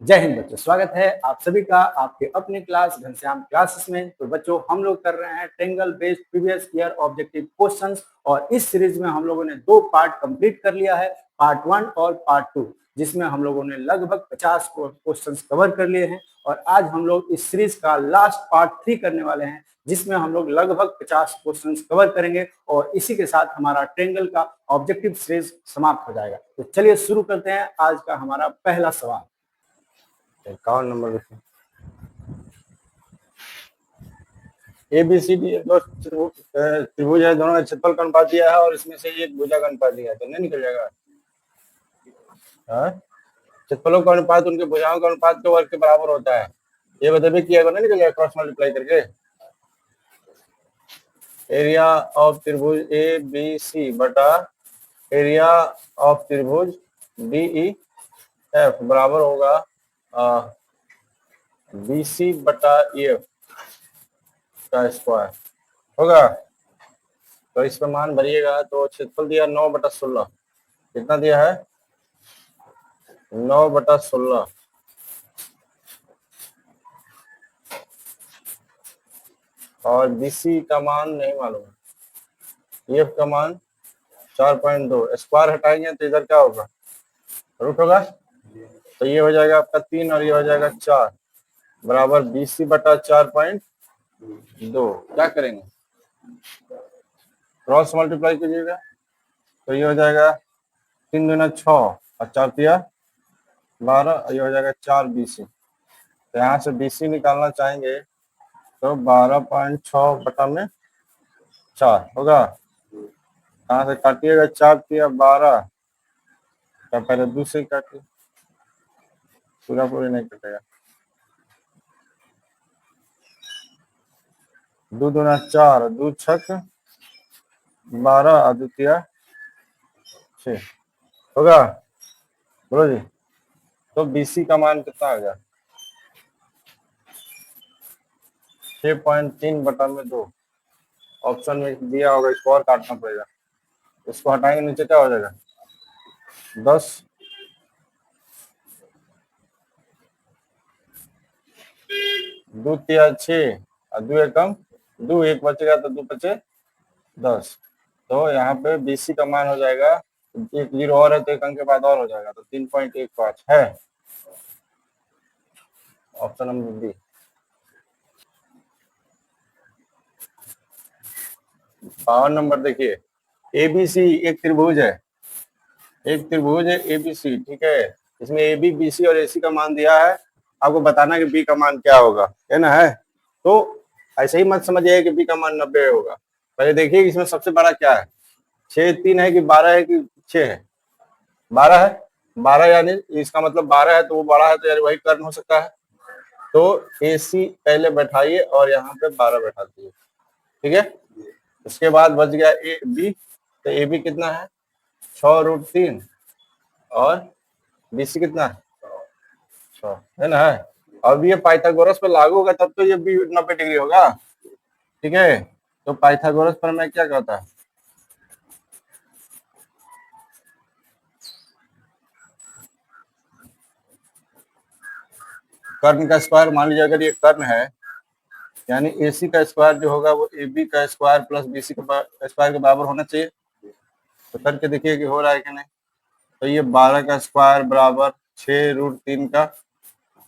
जय हिंद बच्चों, स्वागत है आप सभी का आपके अपनी क्लास घनश्याम क्लासेस में। तो बच्चों, हम लोग कर रहे हैं triangle based previous year objective questions और इस सीरीज में हम लोगों ने दो पार्ट कंप्लीट कर लिया है, पार्ट 1 और पार्ट 2, जिसमें हम लोगों ने लगभग 50 क्वेश्चंस कवर कर लिए हैं। और आज हम लोग इस सीरीज का लास्ट पार्ट 3 करने वाले हैं, जिसमें हम लोग लगभग 50 क्वेश्चंस कवर करेंगे और इसी के साथ हमारा ट्रायंगल का ऑब्जेक्टिव सीरीज समाप्त हो जाएगा। तो चलिए शुरू करते हैं आज का हमारा पहला सवाल। 51 नंबर लिखें। ए बी सी डी दो त्रिभुज है, दोनों का क्षेत्रफल का अनुपात दिया है और इसमें से एक भुजा का अनुपात दिया है, तो नहीं निकल जाएगा। क्षेत्रफलों का अनुपात उनके भुजाओं का अनुपात के वर्ग के बराबर होता है। ये बताइए किया नहीं निकल जाएगा क्रॉस मल्टीप्लाई करके। एरिया ऑफ त्रिभुज ए बी सी बटा एरिया ऑफ त्रिभुज डी ई एफ बराबर होगा बी सी बटा ई एफ का स्क्वायर होगा। तो इस पर मान भरिएगा। तो क्षेत्रफल दिया 9/16, कितना दिया है 9/16 और बीसी का मान नहीं मालूम है, एफ का मान 4.2। स्क्वायर हटाएंगे तो इधर क्या होगा, रूट होगा। तो ये हो जाएगा आपका 3 और ये हो जाएगा 4 बराबर बीसी बटा 4.2। क्या करेंगे, क्रॉस मल्टीप्लाई कीजिएगा। तो ये हो जाएगा 3 दूना 6 और 4 तिया 12, ये हो जाएगा 4 बीसी। तो यहाँ से बीसी निकालना चाहेंगे तो 12.6 बटा में 4 होगा। यहाँ से काटिएगा 4 तिया 12, तो पहले दूसरे काटिए, पूरा नहीं कटेगा। 2 दूना 4, 2 छक 12 और 2 तिया 6 होगा। बोलो जी। तो बीसी का मान कितना आ गया 6.3 बटा में 2। ऑप्शन में दिया होगा, इसको और काटना पड़ेगा। इसको हटाएंगे नीचे क्या हो जाएगा 10, 2 तिया 6 और 2 एकम 2, 1 बचेगा तो 2 बचे 10। तो यहाँ पे बीसी का मान हो जाएगा, एक जीरो और है तो एक अंक के बाद और हो जाएगा, तो 3.15 है option number B. Power number देखिए, एबीसी एक त्रिभुज है, एबीसी, ठीक है। इसमें ए बी बी सी और एसी का मान दिया है, आपको बताना कि बी का मान क्या होगा, है ना। है तो ऐसे ही मत समझिए कि बी का मान 90 होगा। पहले देखिए इसमें सबसे बड़ा क्या है, 6 3 है कि 12 है कि 6 है, 12 है। 12 यानी इसका मतलब 12 है तो वो बड़ा है, तो यार वही कर्ण हो सकता है। तो ए सी पहले बैठाइए और यहाँ पे 12 बैठा दिए, ठीक है। उसके बाद बच गया ए बी, तो ए बी कितना है 6√3 और बी सी कितना है 6, है ना। है अब ये पाइथागोरस पे लागू होगा तब तो ये भी 90 डिग्री होगा, ठीक है। तो पाइथागोरस पर मैं क्या कहता है, कर्ण का स्क्वायर। मान लीजिए अगर ये कर्ण है, यानी ए सी का स्क्वायर जो होगा वो ए बी का स्क्वायर प्लस बी सी का स्क्वायर के बराबर होना चाहिए। तो करके देखिए कि हो रहा है कि नहीं। तो ये 12 का स्क्वायर बराबर 6√3 का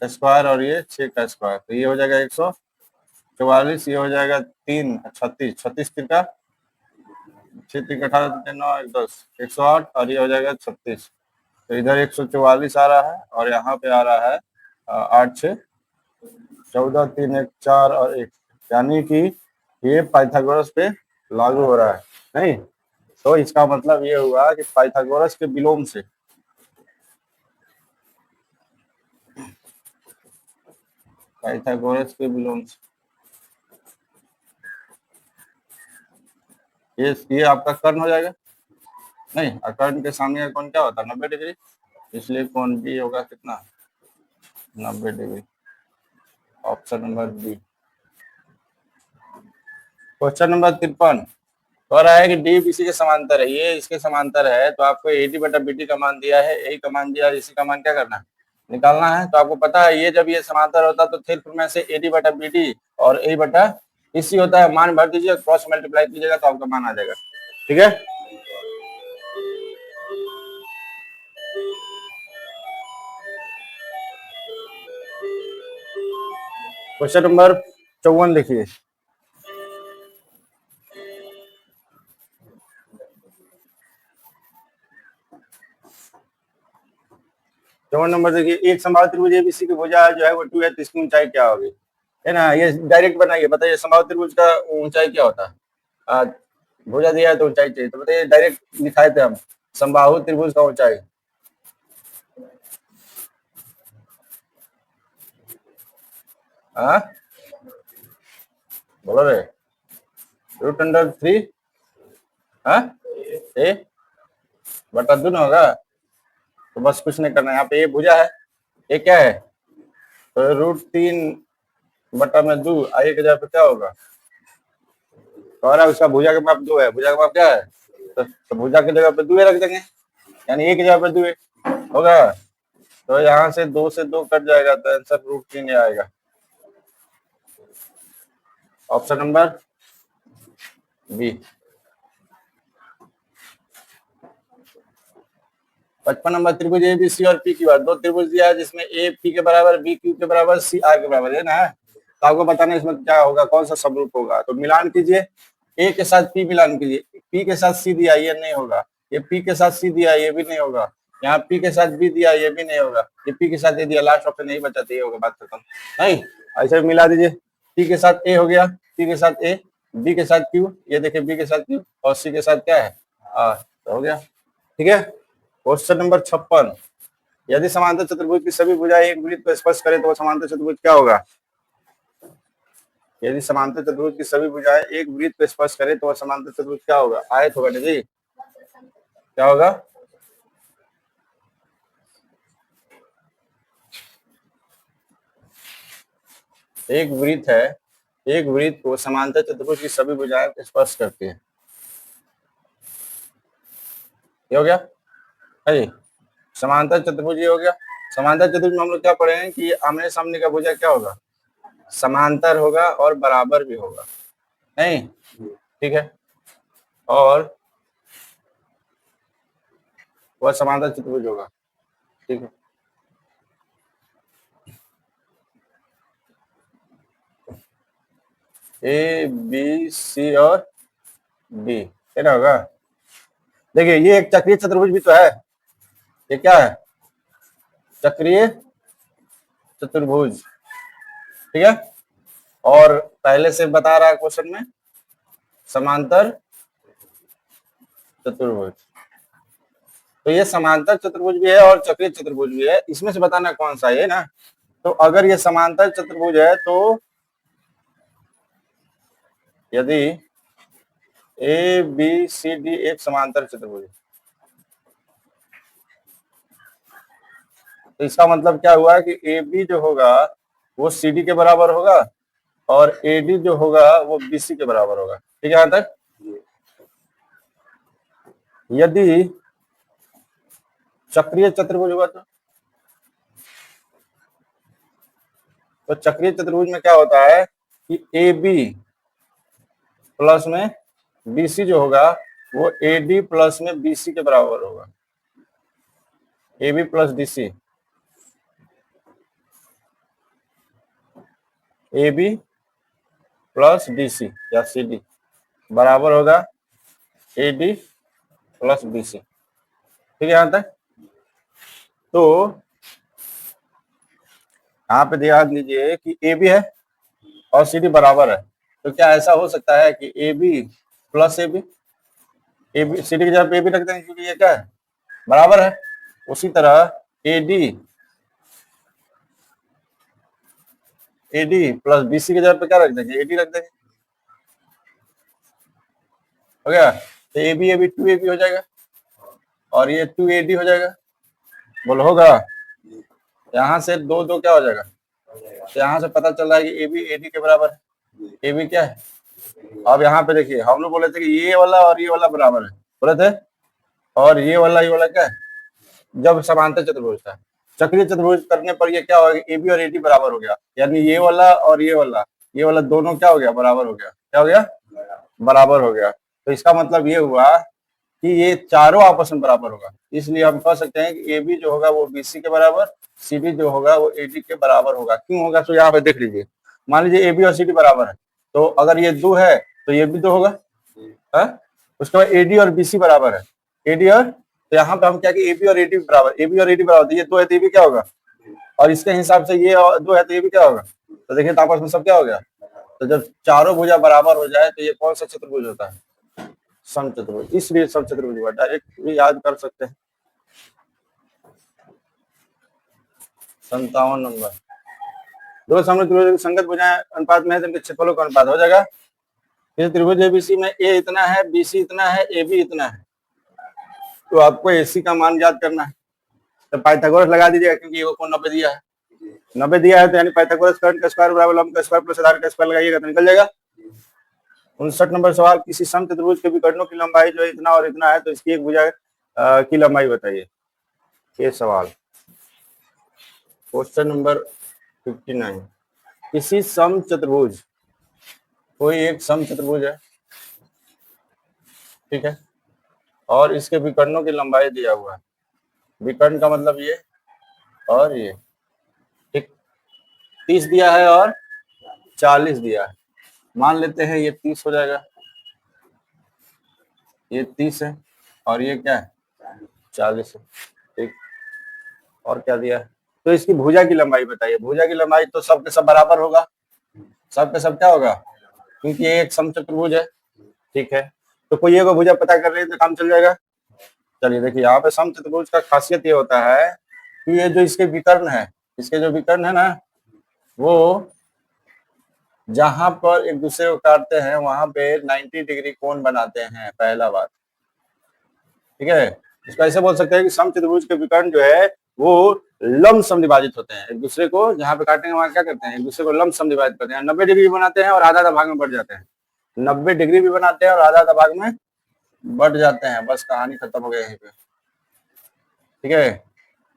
स्क्वायर और ये 6 का स्क्वायर, तो ये हो जाएगा 144, ये हो जाएगा 3 36, 36 तिरका 6 तिरका 18 9 1 10 108 और ये हो जाएगा 36। तो इधर 144 आ रहा है और यहाँ पे आ रहा है 8 6 14 3 1 4 और 1, यानी कि ये पाइथागोरस पे लागू हो रहा है नहीं। तो इसका मतलब ये हुआ कि पाइथागोरस के विलोम से, पाइथागोरस के विलोम से ये आपका कर्ण हो जाएगा नहीं। कर्ण के सामने का कोण क्या होता है 90 डिग्री, इसलिए कोण बी होगा कितना 90 degree. Option number B. Question number 53 कह रहा है कि डी बीसी के समांतर है, ये इसके समांतर है, तो आपको एडी बटा बीटी का मान दिया है, ए का मान दिया है, इसी का मान क्या करना है निकालना है। तो आपको पता है ये जब ये समांतर होता है तो फिर में से AD बटा BD और A बटा EC होता है। मान भर दीजिए, क्रॉस मल्टीप्लाई कीजिएगा तो आपका मान आ जाएगा। ठीक है, क्वेश्चन नंबर 54 देखिए। चौवन नंबर देखिए, एक समबाहु त्रिभुज ABC की भुजा जो है वो 2 है, तो इसकी ऊंचाई क्या होगी, है ना। ये डायरेक्ट बनाइए, बताइए समबाहु त्रिभुज का ऊंचाई क्या होता है। भुजा दिया है तो ऊंचाई चाहिए, तो बताइए डायरेक्ट लिखाए थे हम समबाहु त्रिभुज का ऊंचाई। बोलो रे, √3 A बटा 2 ना होगा। तो बस कुछ नहीं करना है, यहाँ पे ये भुजा है, ये क्या है, तो √3 बटा में 2, आइए के जगह पे क्या होगा, कह रहा है उसका भुजा का माप 2 है, भुजा का माप क्या है, तो भुजा की जगह पे 2 रख देंगे, यानी एक जगह पे 2 होगा। तो यहाँ से 2 से 2 कट जाएगा, तो आंसर √3 आएगा। Option number B. 55 नंबर, त्रिभुज ABC और P की बात। दो त्रिभुज दिया है जिसमें A P के बराबर, B Q के बराबर, C R के बराबर है ना। तो आपको बताना है इसमें क्या होगा, कौन सा समरूप होगा। तो मिलान कीजिए, A के साथ P मिलान कीजिए, P के साथ C दिया, ये नहीं होगा। ये P के साथ C दिया, ये भी नहीं होगा। यहाँ P के साथ B दिया, ये भी नहीं होगा। ये P के साथ A दिया, लास्ट ऑप्शन नहीं बचा, ये होगा, बात खत्म। नहीं, ऐसे मिला दीजिए, P के साथ A हो गया, P के साथ A, B के साथ Q, ये देखिए B के साथ Q, और C के साथ क्या है R, तो हो गया। ठीक है, क्वेश्चन नंबर 56, यदि समांतर चतुर्भुज की सभी भुजाएं एक वृत्त को स्पर्श करें तो वह समांतर चतुर्भुज क्या होगा। यदि समांतर चतुर्भुज की सभी भुजाएं एक वृत्त को स्पर्श करें तो वह समांतर चतुर्भुज क्या होगा। आयत होगा जी, क्या होगा, एक वृत्त है, एक वृत्त को समांतर चतुर्भुज की सभी भुजाएं स्पर्श करती है, ये हो गया है जी। समांतर चतुर्भुज ये हो गया। समांतर चतुर्भुज में हम लोग क्या पढ़े हैं कि आमने सामने का भुजा क्या होगा, समांतर होगा और बराबर भी होगा, नहीं, ठीक है, और वह समांतर चतुर्भुज होगा, ठीक है। A B C और D, है ना होगा। देखिए ये एक चक्रीय चतुर्भुज भी तो है, ये क्या है, चक्रीय चतुर्भुज, ठीक है। और पहले से बता रहा है क्वेश्चन में समांतर चतुर्भुज, तो ये समांतर चतुर्भुज भी है और चक्रीय चतुर्भुज भी है, इसमें से बताना कौन सा है ना। तो अगर ये समांतर चतुर्भुज है तो यदि A B C D एक समांतर चतुर्भुज, तो इसका मतलब क्या हुआ कि AB जो होगा वो CD के बराबर होगा और AD जो होगा वो BC के बराबर होगा, ठीक है। यहां तक यदि चक्रीय चतुर्भुज होगा तो चक्रीय चतुर्भुज में क्या होता है कि AB प्लस में BC जो होगा वो AD प्लस में BC के बराबर होगा, AB plus DC, AB plus DC या CD बराबर होगा AD प्लस BC, ठीक है। यहां तक तो यहाँ पे ध्यान दीजिए कि AB है और CD बराबर है, तो क्या ऐसा हो सकता है कि AB प्लस AB, CD की जगह पे AB रख देंगे क्योंकि ये क्या है, बराबर है। उसी तरह AD प्लस BC की जगह पे क्या रख देंगे, AD रख देंगे, हो गया। तो AB 2AB हो जाएगा और ये 2AD हो जाएगा, बोलो होगा। यहाँ से 2 क्या हो जाएगा, तो यहाँ से पता चल रहा है कि AB AD के बराबर है, AB क्या है। अब यहाँ पे देखिए हम लोग बोले थे कि ये वाला और ये वाला बराबर है, बोले थे, और ये वाला क्या है, जब समांतर चतुर्भुज था। चक्रीय चतुर्भुज करने पर ये क्या होगा, AB और AD बराबर हो गया, यानी ये वाला और ये वाला दोनों क्या हो गया, बराबर हो गया। क्या हो गया, बराबर हो गया। तो इसका मतलब ये हुआ कि ये चारों आपस में बराबर होगा, इसलिए हम कह सकते हैं कि AB जो होगा वो BC के बराबर, CD जो होगा वो AD के बराबर होगा। क्यों होगा, तो यहाँ पे देख लीजिए, मान लीजिए AB और CD बराबर है, तो अगर ये 2 है तो ये भी 2 होगा, है? उसके बाद AD और BC बराबर है, AD और, तो यहाँ पे हम क्या कि AB और AD बराबर, AB और AD बराबर, तो ये 2 है तो ये भी क्या होगा, और इसके हिसाब से ये 2 है तो ये भी क्या होगा। तो देखिए तो आपस में सब क्या हो गया। तो जब चारों भुजा बराबर हो जाए तो ये कौन सा चतुर्भुज होता है, समचतुर्भुज, इसलिए समचतुर्भुज हुआ। डायरेक्ट भी याद कर सकते हैं। 57 नंबर, दो समचतुर्भुज की संगत भुजाएं अनुपात में है तो इनके क्षेत्रफलों का अनुपात हो जाएगा। इस त्रिभुज ABC में A इतना है, BC इतना है, AB इतना है, तो आपको AC का मान याद करना है। तो पाइथागोरस लगा दीजिएगा, क्योंकि ये को 90 दिया है, 90 दिया है तो यानी पाइथागोरस कर्ण का स्क्वायर बराबर लंब का स्क्वायर प्लस आधार का स्क्वायर लगाइएगा तो निकल जाएगा। 59 नंबर सवाल, किसी समचतुर्भुज के विकर्णों की लंबाई जो इतना और इतना है तो इसकी एक भुजा की लंबाई बताइए। ये सवाल क्वेश्चन नंबर 59, किसी समचतुर्भुज, कोई एक समचतुर्भुज है, ठीक है, और इसके विकर्णों की लंबाई दिया हुआ है, विकर्ण का मतलब ये और ये, ठीक, 30 दिया है और 40 दिया है, मान लेते हैं ये 30 हो जाएगा, ये 30 है और ये क्या है 40 है, ठीक, और क्या दिया है, तो इसकी भुजा की लंबाई बताइए। भुजा की लंबाई तो सबके सब बराबर होगा, सबके सब क्या होगा, क्योंकि ये एक समचतुर्भुज है, ठीक है, तो कोई एक भुजा पता कर रहे तो काम चल जाएगा। चलिए देखिए, यहाँ पे समचतुर्भुज का खासियत ये होता है कि ये जो इसके विकर्ण है, इसके जो विकर्ण है ना, वो जहां पर एक दूसरे को काटते हैं वहां पे 90 डिग्री कोण बनाते हैं, पहला बात, ठीक है। इसको ऐसे बोल सकते हैं कि समचतुर्भुज के विकर्ण जो है वो लंब समद्विभाजित होते हैं, एक दूसरे को जहां पे काटेंगे वहां क्या करते हैं, एक दूसरे को लंब समद्विभाजित करते हैं। 90 डिग्री भी बनाते हैं और आधा आधा भाग में बढ़ जाते हैं, 90 डिग्री भी बनाते हैं और आधा आधा भाग में बढ़ जाते हैं, बस कहानी खत्म हो गई यहीं पे, ठीक है।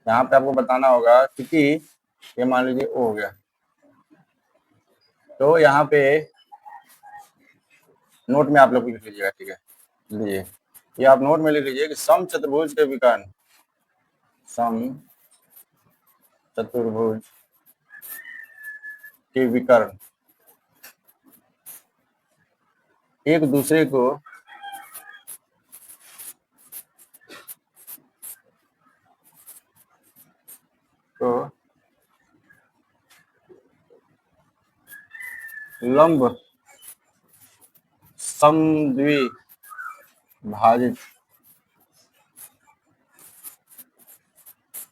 यहाँ पे आपको बताना होगा, क्योंकि ये मान लीजिए ओ हो गया, तो यहाँ पे नोट में आप लोग लिख लीजिएगा, ठीक है, लीजिए ये आप नोट में लिख लीजिए कि समचतुर्भुज के विकर्ण, समचतुर्भुज के विकर्ण एक दूसरे को लंब समद्विभाजित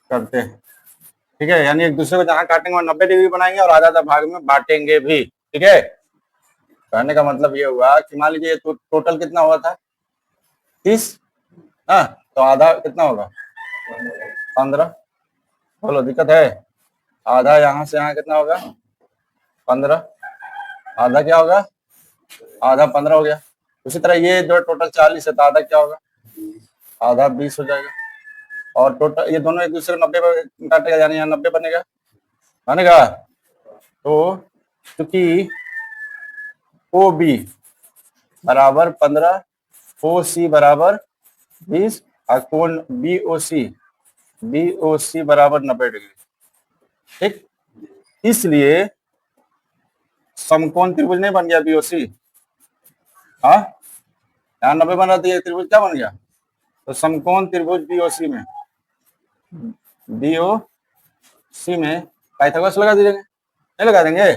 करते हैं, ठीक है, यानी एक दूसरे को जहां काटेंगे वहां 90 डिग्री बनाएंगे और आधा आधा भाग में बांटेंगे भी, ठीक है। कहने का मतलब ये हुआ कि मान लीजिए तो टोटल कितना हुआ था 30, हाँ, तो आधा कितना होगा 15, बोलो दिक्कत है, आधा यहाँ से यहाँ कितना होगा 15, आधा क्या होगा, आधा 15 हो गया। उसी तरह ये जो टोटल 40 है तो आधा क्या होगा, आधा 20 हो जाएगा, और टोटल ये दोनों एक दूसरे को 90 पे काटेगा, यानी यहाँ 90 बनेगा। तो क्योंकि ओ बी बराबर 15, ओ सी बराबर 20 और कोण बी ओ सी बराबर 90 डिग्री, ठीक, इसलिए समकोण त्रिभुज नहीं बन गया बीओसी, हाँ, यहाँ 90 बन रहा था, ये त्रिभुज क्या बन गया, तो समकोण त्रिभुज बीओसी में पाइथागोरस लगा दीजिएगा, नहीं लगा देंगे।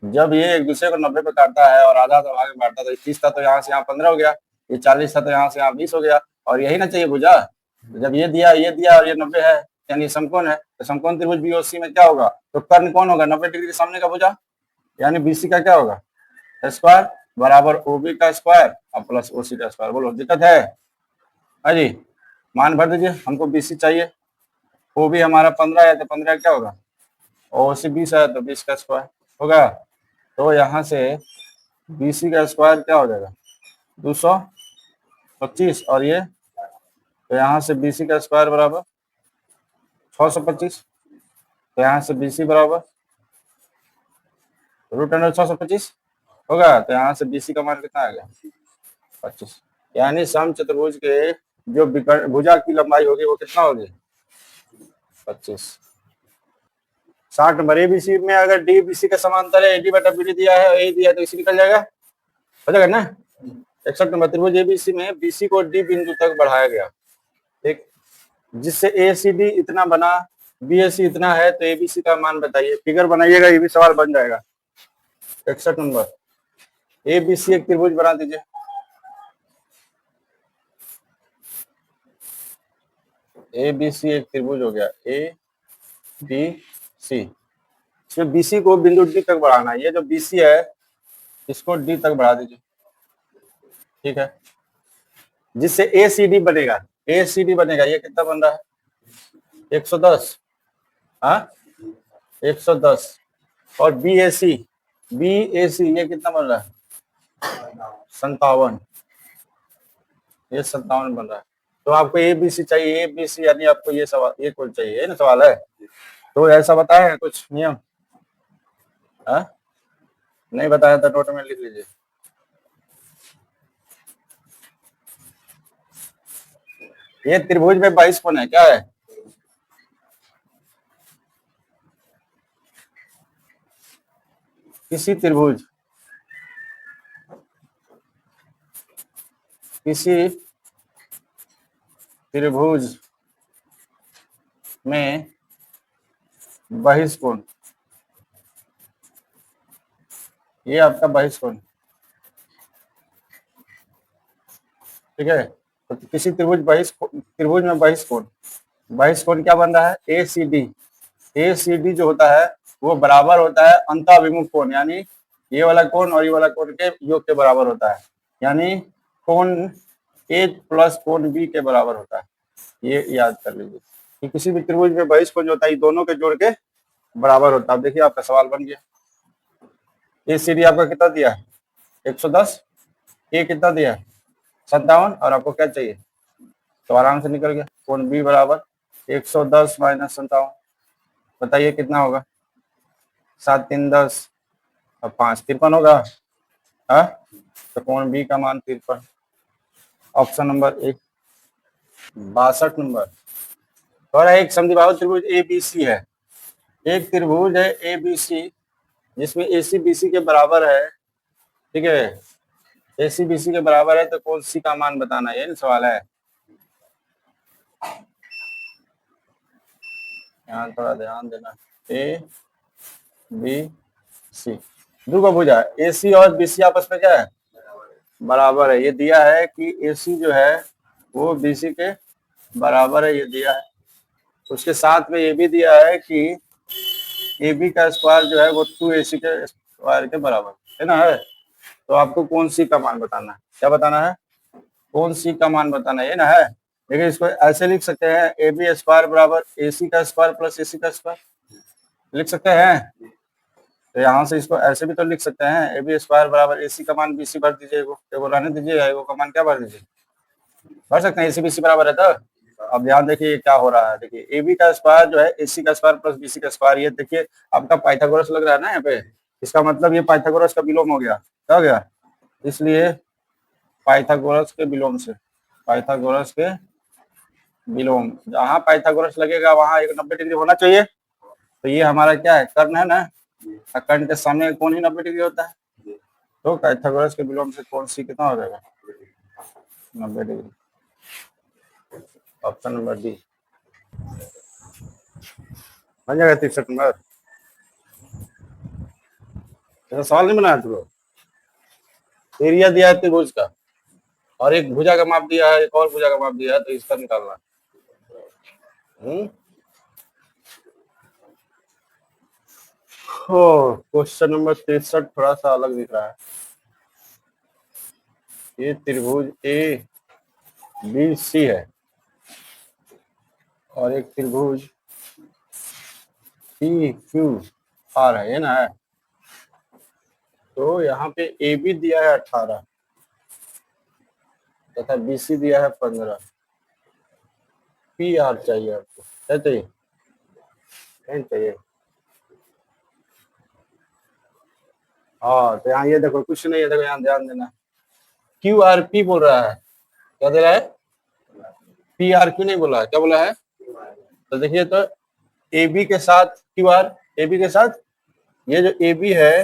जब ये एक दूसरे को 90 पे काटता है और आधा आधा भाग में बांटता, तो 30 था तो यहाँ से यहाँ 15 हो गया, ये 40 था तो यहाँ से यहाँ 20 हो गया, और यही ना चाहिए भुजा। जब ये दिया और ये 90 है यानी समकोण है, तो समकोण त्रिभुज बीओसी में क्या होगा, तो कर्ण कौन होगा 90 डिग्री के सामने का भुजा, यानी बीसी का क्या होगा स्क्वायर बराबर ओबी का स्क्वायर और प्लस ओसी का स्क्वायर। बोलो दिक्कत है, हाँ जी, मान भर दीजिए, हमको बीसी चाहिए, ओबी हमारा 15 है तो 15 क्या होगा, ओसी 20 है तो 20 का स्क्वायर होगा, तो यहाँ से बीसी का स्क्वायर क्या हो जाएगा 225, और ये तो यहाँ से बीसी का स्क्वायर बराबर 625, तो यहाँ से BC बराबर √625 होगा, तो यहाँ से BC का मान कितना आ गया 25। यानी सम चतुर्भुज के जो भुजा की लंबाई होगी वो कितना होगी 25। 60 नंबर ABC में अगर DBC का समांतर है, AD बटा BD दिया है, A दिया है, तो इसी निकल जाएगा, हो जाएगा ना। 61 नंबर त्रिभुज ABC में BC को D बिंदु तक बढ़ाया गया, ठीक, जिससे ACD इतना बना, BAC इतना है, तो ABC का मान बताइए। फिगर बनाइएगा, ये भी सवाल बन जाएगा। 61 नंबर ABC एक त्रिभुज बना दीजिए। ABC एक त्रिभुज हो गया, ABC, इसमें BC को बिंदु D तक बढ़ाना है। ये जो BC है इसको D तक बढ़ा दीजिए, ठीक है, जिससे ACD बनेगा। ACD बनेगा, ये कितना बन रहा है 110, हाँ 110, और BAC ये कितना बन रहा है 57, ये 57 बन रहा है। तो आपको ABC चाहिए, ABC यानी आपको ये सवाल, ये कुल चाहिए, है ना, सवाल है। तो ऐसा बताया कुछ नियम, हाँ नहीं बताया था, नोट में लिख लीजिए। ये त्रिभुज में 22 कोण है, क्या है किसी त्रिभुज में बहिष्कोण, ये आपका बहिष्कोण, ठीक है। तो किसी त्रिभुज में बहिष्कोण क्या बन रहा है ACD जो होता है वो बराबर होता है अंतःअभिमुख कोण, यानी ये वाला कोण और ये वाला कोण के योग के बराबर होता है, यानी कोण A प्लस कोण B के बराबर होता है। ये याद कर लीजिए कि किसी भी त्रिभुज में बहिष्कोण जो होता है दोनों के जोड़ के बराबर होता है। अब देखिए आपका सवाल बन गया। ACD आपका कितना दिया है 110, A कितना दिया है 57, और आपको क्या चाहिए, तो आराम से निकल गया। कोण B बराबर 110 माइनस 57, बताइए कितना होगा, 7 3 10 और 5 53 होगा, हाँ, तो कोण B का मान 53, ऑप्शन नंबर 1। 62 नंबर, और एक समद्विबाहु त्रिभुज ABC है, एक त्रिभुज है ABC जिसमें AC BC के बराबर है, ठीक है, AC BC के बराबर है, तो कोण C का मान बताना, ये ना सवाल है। यहाँ थोड़ा ध्यान देना, ABC दो भुजा AC और BC आपस में क्या है बराबर है। ये दिया है कि AC जो है वो BC के बराबर है, ये दिया है। उसके साथ में ये भी दिया है कि AB का स्क्वायर जो है वो 2AC के स्क्वायर के बराबर है ना, है। तो आपको कोण C का मान बताना है, क्या बताना है, कोण C का मान बताना है, ये ना है। लेकिन इसको ऐसे लिख सकते हैं, AB स्क्वायर बराबर AC का स्क्वायर प्लस AC का स्क्वायर, लिख सकते हैं। तो यहाँ से इसको ऐसे भी तो लिख सकते हैं, AB स्क्वायर बराबर AC का मान BC भर दीजिए, एगो रहने दीजिए, एगो का मान क्या भर दीजिए, भर सकते हैं, AC BC बराबर है। तो अब ध्यान देखिए क्या हो रहा है, देखिए AB का स्क्वायर जो है AC का स्क्वायर प्लस BC का स्क्वायर, ये देखिए आपका पाइथागोरस लग रहा है ना यहाँ पे, इसका मतलब ये पाइथागोरस का विलोम हो गया, क्या हो गया, इसलिए पाइथागोरस के विलोम से, पाइथागोरस के विलोम, जहां पाइथागोरस लगेगा वहां एक 90 डिग्री होना चाहिए। तो ये हमारा क्या है, कर्ण है ना, कर्ण के सामने कोण ही 90 डिग्री होता है, तो पाइथागोरस के विलोम से कोण C कितना हो जाएगा 90 डिग्री, ऑप्शन नंबर डी बन जाएगा। 63 नंबर, सवाल नहीं बनाया तुम, एरिया दिया है त्रिभुज का और एक भुजा का माप दिया है, एक और भुजा का माप दिया है, तो इसका निकालना। क्वेश्चन नंबर 63 थोड़ा सा अलग दिख रहा है। ये त्रिभुज ABC है और एक त्रिभुज PQR है, ये ना है। तो यहाँ पे AB दिया है 18 तथा BC दिया है 15, PR चाहिए आपको, क्या चाहिए पेन चाहिए। हाँ तो यहाँ ये देखो कुछ नहीं है, देखो यहाँ ध्यान देना, QRP बोल रहा है, क्या दे रहा है, PRQ नहीं बोला है, क्या बोला है। तो देखिए तो AB के साथ QR, AB के साथ ये जो AB है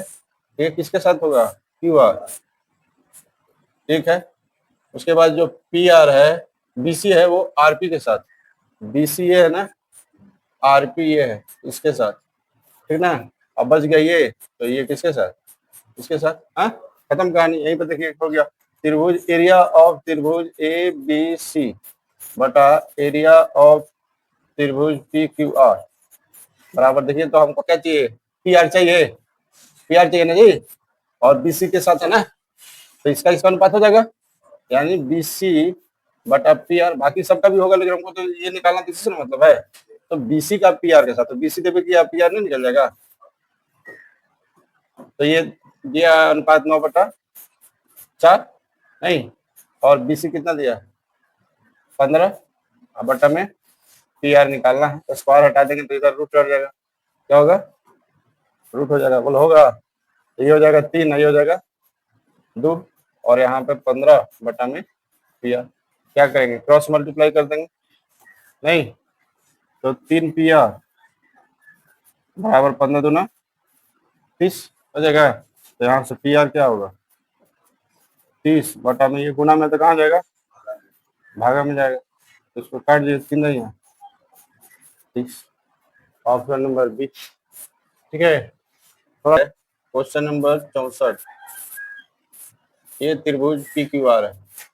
ये किसके साथ होगा, QR, ठीक है। उसके बाद जो PR है, BC है, वो RP के साथ, BC ये है ना, RP ये है इसके साथ, ठीक ना। अब बच गया ये, तो ये किसके साथ, इसके साथ, हाँ खत्म कहानी, यहीं पर देखिए हो गया। त्रिभुज, एरिया ऑफ त्रिभुज ABC बटा एरिया ऑफ त्रिभुज PQR बराबर, देखिए तो हमको क्या चाहिए, PR चाहिए, PR चाहिए ना जी, और BC के साथ है ना, तो इसका अनुपात हो जाएगा, यानी BC बटा PR, बाकी सबका भी होगा लेकिन हमको तो ये निकालना किसी से मतलब है, तो BC का PR के साथ, तो BC देवे कि PR नहीं निकल जाएगा। तो ये दिया अनुपात 9/4 नहीं, और BC कितना दिया 15, अब बटा में PR निकालना है, तो स्क्वायर हटा देंगे तो इधर रूट रह जाएगा, क्या होगा, रूट हो जाएगा, बोलो होगा, तो ये हो जाएगा 3, ये हो जाएगा 2, और यहाँ पे 15 बटा में PR, क्या करेंगे क्रॉस मल्टीप्लाई कर देंगे, नहीं तो 3 PR बराबर 15 दूना 30 हो जाएगा, तो यहाँ से PR क्या होगा 30 बटा में, ये गुना में तो कहाँ जाएगा, भागा में जाएगा, तो इसको काट दीजिए, 3 नहीं है 30, ऑप्शन नंबर बी, ठीक है। क्वेश्चन नंबर 64, ये त्रिभुज PQR है,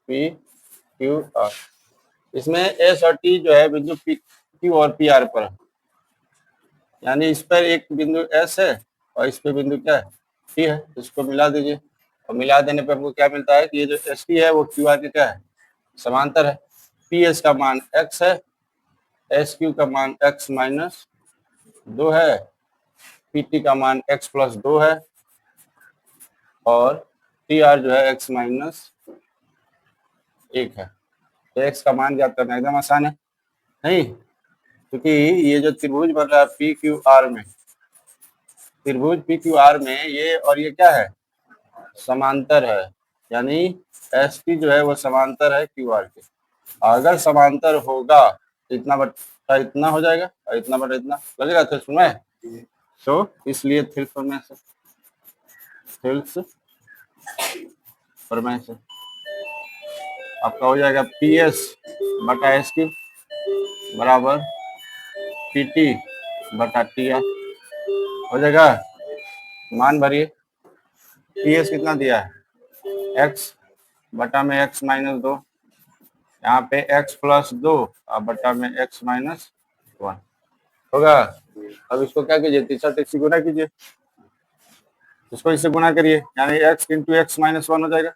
PQR, इसमें S और T जो है बिंदु Q और PR पर है, यानी इस पर एक बिंदु S है और इस पे बिंदु क्या है T है, इसको मिला दीजिए, और मिला देने पे हमको क्या मिलता है कि ये जो ST है वो QR के क्या है, समांतर है। PS का मान x है, SQ का मान x माइनस 2 है, PT का मान x प्लस 2 है, और TR जो है x माइनस 1 है। तो x का मान ज्ञात करना एकदम आसान है, नहीं, क्योंकि ये जो त्रिभुज बन रहा है PQR में, त्रिभुज PQR में ये और ये क्या है, समांतर है, यानी ST जो है वो समांतर है QR के, अगर समांतर होगा तो इतना बटा इतना हो जाएगा और इतना बटा इतना लगेगा, तो सुना है, तो इसलिए थिल्स प्रमेय से आपका हो जाएगा PS बटा SQ बराबर PT बटा TR, हो जाएगा, मान भरिए, PS कितना दिया है x बटा में x माइनस 2, यहाँ पे x प्लस 2 और बटा में x माइनस 1 होगा। अब इसको क्या कीजिए, तीसरा टेक्स से गुना कीजिए, इसको इससे गुना करिए, यानी x इंटू एक्स माइनस 1 हो जाएगा,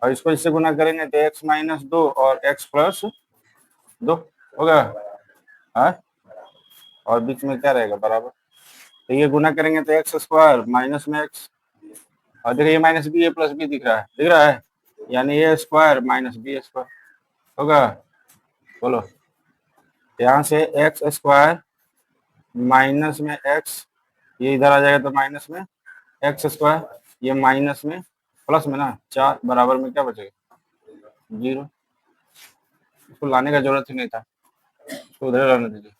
और इसको इससे गुना करेंगे तो x माइनस 2 और x प्लस 2 होगा, हाँ, और बीच में क्या रहेगा बराबर, तो ये गुना करेंगे तो एक्स स्क्वायर माइनस में x, और देखिए ये माइनस बी, ए प्लस बी दिख रहा है, यानी ए स्क्वायर माइनस बी स्क्वायर होगा, बोलो, यहाँ से एक्स स्क्वायर माइनस में x, ये इधर आ जाएगा तो माइनस में एक्स स्क्वायर, ये माइनस में प्लस में ना 4 बराबर में क्या बचेगा 0, इसको लाने का जरूरत ही नहीं था, इसको उधर रहने दीजिए,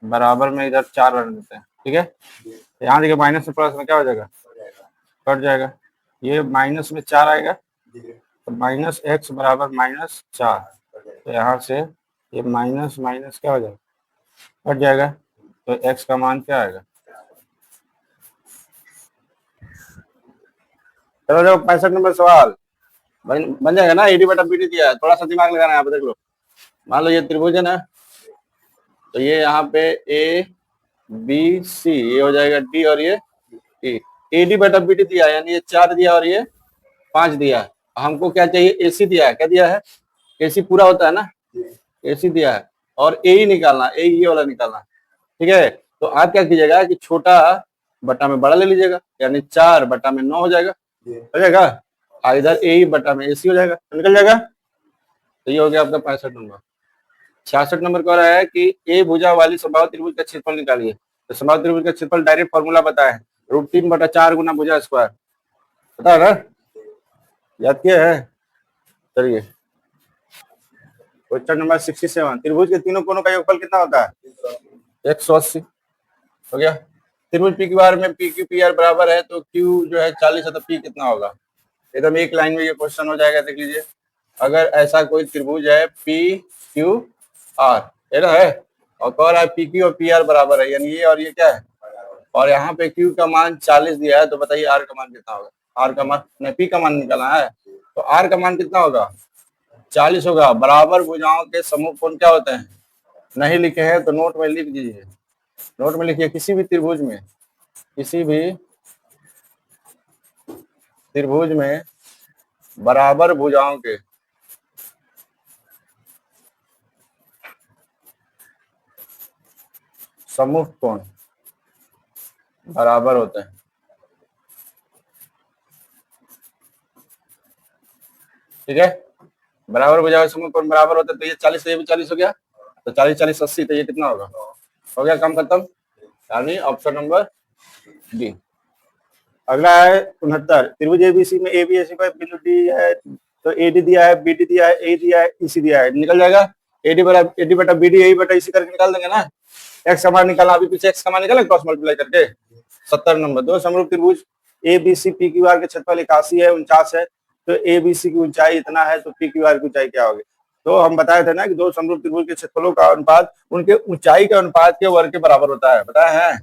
बराबर में इधर 4 रहने देते हैं, ठीक है। यहाँ देखिए माइनस में प्लस में क्या हो जाएगा, कट जाएगा, ये माइनस में 4 आएगा, तो माइनस एक्स बराबर माइनस 4, तो यहाँ से ये माइनस माइनस क्या हो जाएगा, कट जाएगा, तो एक्स का मान क्या आएगा, चलो देखो 65 नंबर सवाल बन जाएगा ना, AD बटा BD दिया है, थोड़ा सा दिमाग लगाना है, यहाँ पे देख लो, मान लो ये त्रिभुज है ना, तो ये यहाँ पे ABC, ये हो जाएगा D और ये E, AD बटा BD दिया है, यानी ये 4 दिया और ये 5 दिया है, हमको क्या चाहिए, AC दिया है, क्या दिया है, AC पूरा होता है ना, AC दिया है, और AE निकालना, AE ये वाला निकालना, ठीक है। तो आप क्या कीजिएगा कि छोटा बटा में बड़ा ले लीजिएगा, यानी 4 बटा में 9 हो जाएगा, इधर AE बटा में AC हो जाएगा, तो निकल जाएगा, तो ये हो गया आपका 65 नंबर। 66 नंबर कह रहा है कि ए भुजा वाली समबाहु त्रिभुज का क्षेत्रफल निकालिए। तो समबाहु त्रिभुज का क्षेत्रफल डायरेक्ट फॉर्मूला बताया है, √3/4 गुना भुजा स्क्वायर, पता है ना, याद किया है। चलिए क्वेश्चन नंबर 67, त्रिभुज के तीनों कोनों का योगफल कितना होता है? 180 हो गया। त्रिभुज पी क्यू आर में पी क्यू पी आर बराबर है, तो क्यू जो है 40 है, तो पी कितना होगा? एकदम एक लाइन में ये क्वेश्चन हो जाएगा, देख लीजिए। अगर ऐसा कोई त्रिभुज है पी क्यू आर, है और कह रहा है पी क्यू और पी आर बराबर है, यानी ये और ये क्या है, और यहाँ पे क्यू का मान 40 दिया है, तो बताइए आर का मान कितना होगा? आर का मान नहीं, पी का मान निकालना है, तो आर का मान कितना होगा? 40 होगा। बराबर भुजाओं के समूह कोण क्या होते हैं? नहीं लिखे हैं तो नोट में लिख दीजिए, नोट में लिखिए, किसी भी त्रिभुज में, किसी भी त्रिभुज में बराबर भुजाओं के समूह कोण बराबर होते हैं। ठीक है, बराबर भुजाओं के समूह कोण बराबर होते हैं, तो ये 40 से ये भी 40 हो गया, तो 40 40 80, तो ये कितना होगा? हो गया, काम खत्म, यानी ऑप्शन नंबर डी। अगला है 69, त्रिभुज एबीसी में ए बी एसी पर बिंदु डी है, तो एडी दिया है, बीडी दिया है, ए दिया है, ईसी दिया है, निकल जाएगा एडी बटा बीडी, ए बटा ईसी करके निकाल देंगे ना। एक्स का मान निकालना, अभी पीछे एक्स का मान निकाला क्रॉस मल्टीप्लाई करके। 70 नंबर, दो समरूप त्रिभुज A B C P Q R के क्षेत्रफल 81 है, 49 है, तो ए बी सी की ऊंचाई इतना है, तो पी क्यू आर की ऊंचाई क्या होगी? तो हम बताए थे ना कि दो समरूप त्रिभुज के क्षेत्रफलों का अनुपात उनके ऊंचाई के अनुपात के वर्ग के बराबर होता है, बताया है।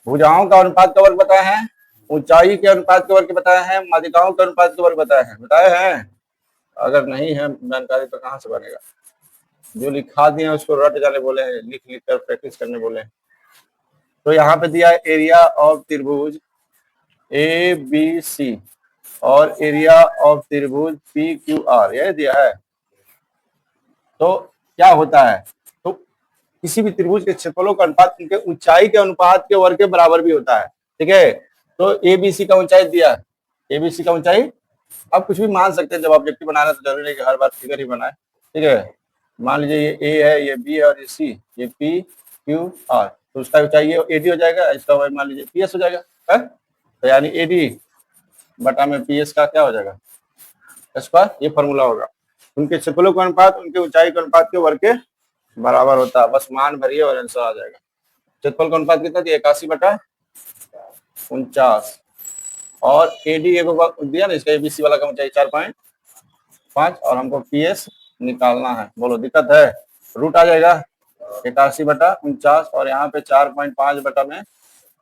भुजाओं का अनुपात का वर्ग बताया है, ऊंचाई के अनुपात के वर्ग बताया है, माध्यिकाओं के अनुपात के वर्ग बताया है। अगर नहीं है जानकारी तो कहाँ से बनेगा? जो लिखा दिए उसको रट जाने बोले हैं, लिख लिख कर प्रैक्टिस करने बोले हैं। तो यहाँ पे दिया है एरिया ऑफ त्रिभुज ए बी सी और एरिया ऑफ त्रिभुज पी क्यू आर, यह दिया है। तो क्या होता है, तो किसी भी त्रिभुज के क्षेत्रफलों का अनुपात उनके ऊंचाई के अनुपात के वर्ग के बराबर भी होता है। ठीक है, तो एबीसी का ऊंचाई दिया है, एबीसी का ऊंचाई आप कुछ भी मान सकते हैं, जब ऑब्जेक्टिव बनाना तो जरूरी है कि हर बार फिगर ही बनाए। ठीक है, मान लीजिए ये ए है, ये बी है और ये सी, ये पी क्यू आर, तो उसका ऊंचाई ये एडी हो जाएगा, इसका मान लीजिए पीएस हो जाएगा है? तो यानी एडी बटा में पीएस का क्या हो जाएगा? स्क्वायर, ये फॉर्मूला होगा। उनके क्षेत्रफलों का अनुपात उनके ऊंचाई के अनुपात के वर्ग के बराबर होता है, बस मान भरिए और आंसर आ जाएगा। क्षेत्रफल का अनुपात कितना दिया? 81/49, और एडी दिया ना, इसका एबीसी वाला का ऊंचाई 4.5 और हमको पीएस निकालना है। बोलो दिक्कत है? रूट आ जाएगा 81/49 और यहाँ पे 4.5 बटा में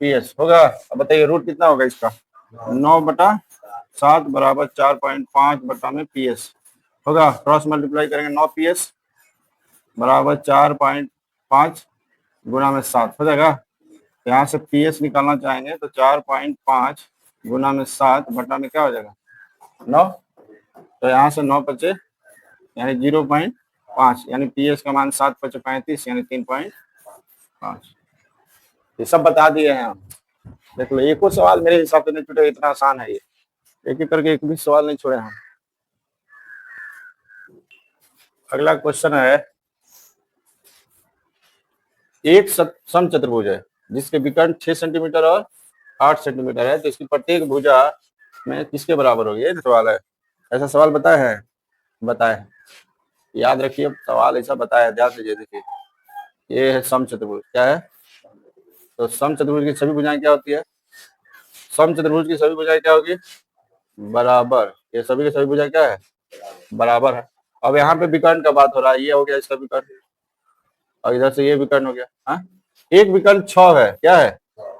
पीएस होगा। अब बताइए रूट कितना होगा इसका? 9/7 बराबर 4.5 बटा में पीएस होगा। क्रॉस मल्टीप्लाई करेंगे, 9 पीएस बराबर 4.5 गुना में 7 हो जाएगा। यहाँ से पीएस निकालना चाहेंगे तो 4.5 गुना में 7 बटा में क्या हो जाएगा? 9। तो यहाँ से 9 बचे यानी 0.5, यानी पीएस का मान 7 बचे 35 यानी 3.5। ये सब बता दिए हैं हम। देख लो, एक और सवाल मेरे हिसाब से नहीं छूटे, इतना आसान है ये, एक एक करके एक भी सवाल नहीं छोड़े हम। अगला क्वेश्चन है, एक समचतुर्भुज है जिसके विकर्ण 6 सेंटीमीटर और 8 सेंटीमीटर है, तो इसकी प्रत्येक भुजा में किसके बराबर होगी? ये सवाल है। ऐसा सवाल बताया है? बताया है, याद रखिए, सवाल ऐसा बताया है, ध्यान से देखिए। ये है समचतुर्भुज, क्या है? तो समचतुर्भुज की सभी भुजाएं क्या होती है? समचतुर्भुज की सभी भुजाएं क्या होगी? बराबर। ये सभी की सभी भुजाएं क्या है? बराबर है। अब यहाँ पे विकर्ण का बात हो रहा है, ये हो गया इसका विकर्ण और इधर से ये विकर्ण हो गया। हाँ, एक विकर्ण 6 है, क्या है?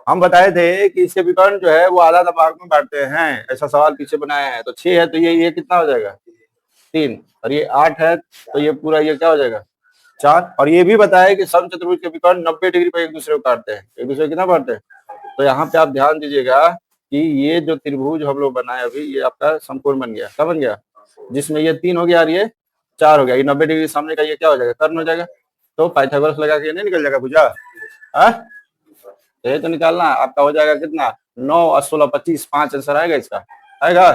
हम बताए थे कि इसके विकर्ण जो है वो आधा भाग में बांटते हैं, ऐसा सवाल पीछे बनाया है। तो 6 है तो ये कितना हो जाएगा? 3, और ये 8 है तो ये पूरा ये क्या हो जाएगा? 4। और ये भी बताया कि समचतुर्भुज के विकर्ण 90 डिग्री पर एक दूसरे को काटते हैं, एक दूसरे को कितना काटते हैं? तो यहाँ पे आप ध्यान दीजिएगा कि ये जो त्रिभुज हम लोग बनाए अभी, ये आपका समकोण बन गया। क्या बन गया? जिसमें ये 3 हो गया और ये 4 हो गया। ये 90 डिग्री सामने का ये क्या हो जाएगा? कर्ण हो जाएगा। तो पाइथागोरस लगा के नहीं निकल जाएगा भुजा? ये तो निकालना आपका हो जाएगा कितना? 9 और 16 25, 5 आंसर आएगा इसका। आएगा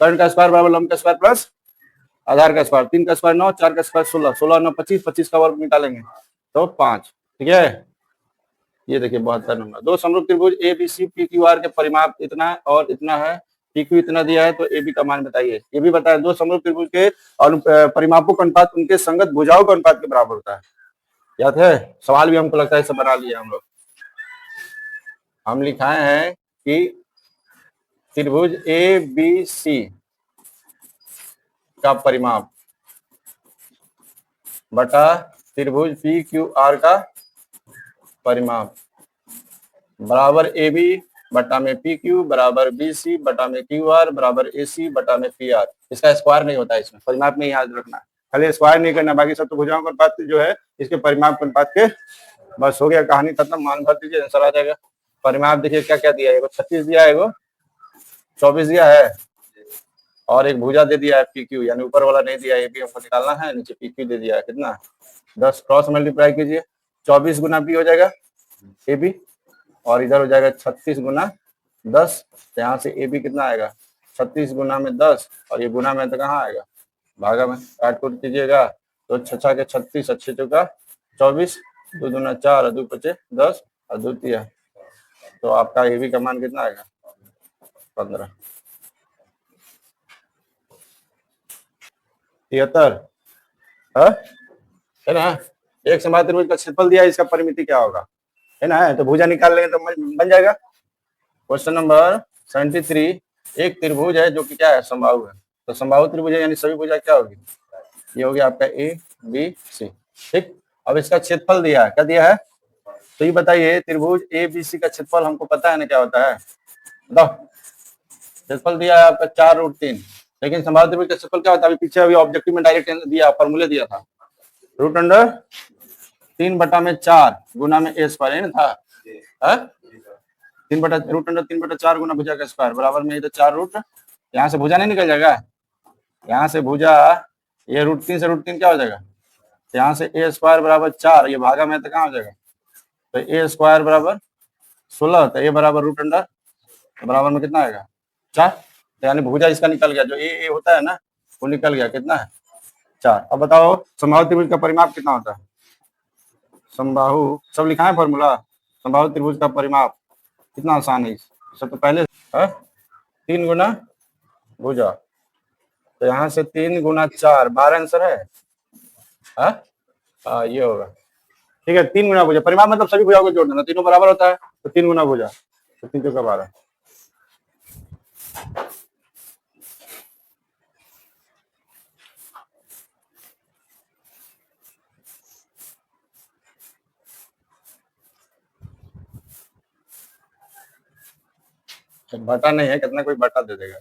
कर्ण का स्क्वायर बराबर लंब का स्क्वायर प्लस आधार का स्क्वायर, 3 का स्क्वायर 9, 4 का स्क्वायर 16, 16 9 25, 25 का वर्ग निकालेंगे तो 5। ठीक है, ये देखिए 72 नंबर। दो समरूप त्रिभुज A B C P Q R के परिमाप इतना और इतना है, पी क्यू इतना दिया है, तो ए बी का मान बताइए। ये भी बताया दो समरूप त्रिभुज के परिमापों का अनुपात उनके संगत भुजाओं के अनुपात के बराबर होता है। याद है, सवाल भी हमको लगता है सब बना लिया हम लोग। हम लिखाए हैं कि त्रिभुज ए बी सी का परिमाप बटा त्रिभुज पी क्यू आर का परिमाप बराबर ए बी बटा में पी क्यू बराबर बी सी बटा में क्यू आर बराबर ए सी बटा में पी आर। इसका स्क्वायर नहीं होता है, इसमें परिमाप में याद रखना है, खाली स्क्वायर नहीं करना, बाकी सब तो भुजाओं का अनुपात जो है इसके परिमाप अनुपात के, बस हो गया, कहानी खत्म। मान भर दीजिए, आंसर आ जाएगा। परिमाप देखिए क्या क्या दिया है, 36 दिया है, 24 दिया है, और एक भुजा दे दिया है पी क्यू, यानी ऊपर वाला नहीं दिया है, ये भी हमको निकालना है, नीचे पी क्यू दे दिया है। कितना, 10 क्रॉस मल्टीप्लाई कीजिए, 24 गुना बी हो जाएगा ए बी, और इधर हो जाएगा 36 गुना 10, तो यहाँ से ए बी कितना आएगा, 36 गुना में 10, और ये गुना में तो कहाँ आएगा, भागा में, काट कूट कीजिएगा तो 6 के 36, 6 चौका 24, 2 दूना 4, 2 पचे 10, और 2 तिया, तो आपका ए बी का मान कितना आएगा, 15। 73 है ना। एक समान त्रिभुज का क्षेत्रफल दिया है, इसका परिमिति क्या होगा, है ना, तो भुजा निकाल लेंगे तो बन जाएगा। क्वेश्चन नंबर 73, एक त्रिभुज है जो कि क्या है, समबाहु है, तो समबाहु त्रिभुज है, यानी सभी भुजा क्या होगी, ये हो गया आपका ए बी सी। ठीक, अब इसका क्षेत्रफल दिया है, क्या दिया है, तो ये बताइए त्रिभुज ए बी सी का क्षेत्रफल हमको पता है ना क्या होता है, बताओ। क्षेत्रफल दिया है आपका 4√3, लेकिन समबाहु त्रिभुज का क्षेत्रफल क्या होता है, अभी पीछे अभी ऑब्जेक्टिव में डायरेक्ट दिया, फॉर्मूले दिया था, √3/4 गुना में ए स्क्वायर है ना था, 3/√3/4 गुना भुजा का स्क्वायर बराबर में इधर 4 रूट, यहाँ से भुजा नहीं निकल जाएगा, यहाँ से भुजा, ये √3 से √3 क्या हो जाएगा, यहाँ से ए स्क्वायर बराबर 4, ये भागा में तो कहाँ हो जाएगा, तो ए स्क्वायर बराबर 16, तो ए बराबर √, बराबर में कितना आएगा 4, तो यानी भुजा इसका निकल गया, जो ए होता है ना वो निकल गया, कितना है 4। अब बताओ समबाहु त्रिभुज का परिमाप कितना होता है, समबाहु सब लिखा है फॉर्मूला, समबाहु त्रिभुज का परिमाप कितना आसान है, सब तो पहले है 3 गुना भुजा, तो यहाँ से 3 गुना 4, 12 आंसर है, ये होगा। ठीक है, 3 गुना भुजा, परिमाप मतलब सभी भुजाओं को जोड़ देना, तीनों बराबर होता है, तो 3 गुना भुजा, तो 3 चौका 12। बटा नहीं है, कितना कोई बटा दे देगा।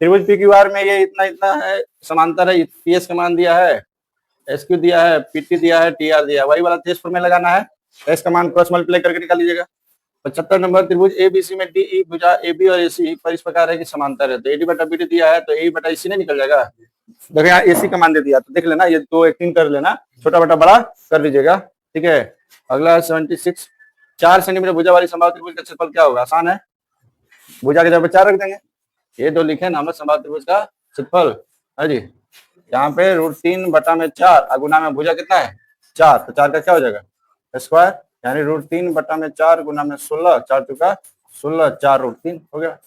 त्रिभुज पी क्यू आर में ये इतना इतना है, समांतर है, पी एस का मान दिया है, एस क्यू दिया है, पीटी दिया है, टी आर दिया है, वही वाला टेस्ट में लगाना है, एस का मान क्रॉस मल्टीप्लाई करके निकाल लीजिएगा। 75 नंबर त्रिभुज ए बी सी में डी ई भुजा ए बी और ए सी पर इस प्रकार है कि समांतर है, तो एडी बटा बीडी दिया है, तो ए बटा सी नहीं निकल जाएगा। देखो यहाँ ए सी का मान दे दिया, तो देख लेना, ये 2 एक्टिंग कर लेना, छोटा बटा बड़ा कर लीजिएगा। ठीक है, अगला 76, 4 सेंटीमीटर भुजा वाली समबाहु त्रिभुज का क्षेत्रफल क्या होगा, आसान है, भुजा के जगह 4 रख देंगे, ये दो लिखे ना, समबाहु त्रिभुज का क्षेत्रफल है जी, यहाँ पे √3/4 गुना में भुजा कितना है 4, तो 4 का क्या हो जाएगा स्क्वायर, यानी √3/4 गुना में 16, 4 चौका 16, 4√3 हो गया,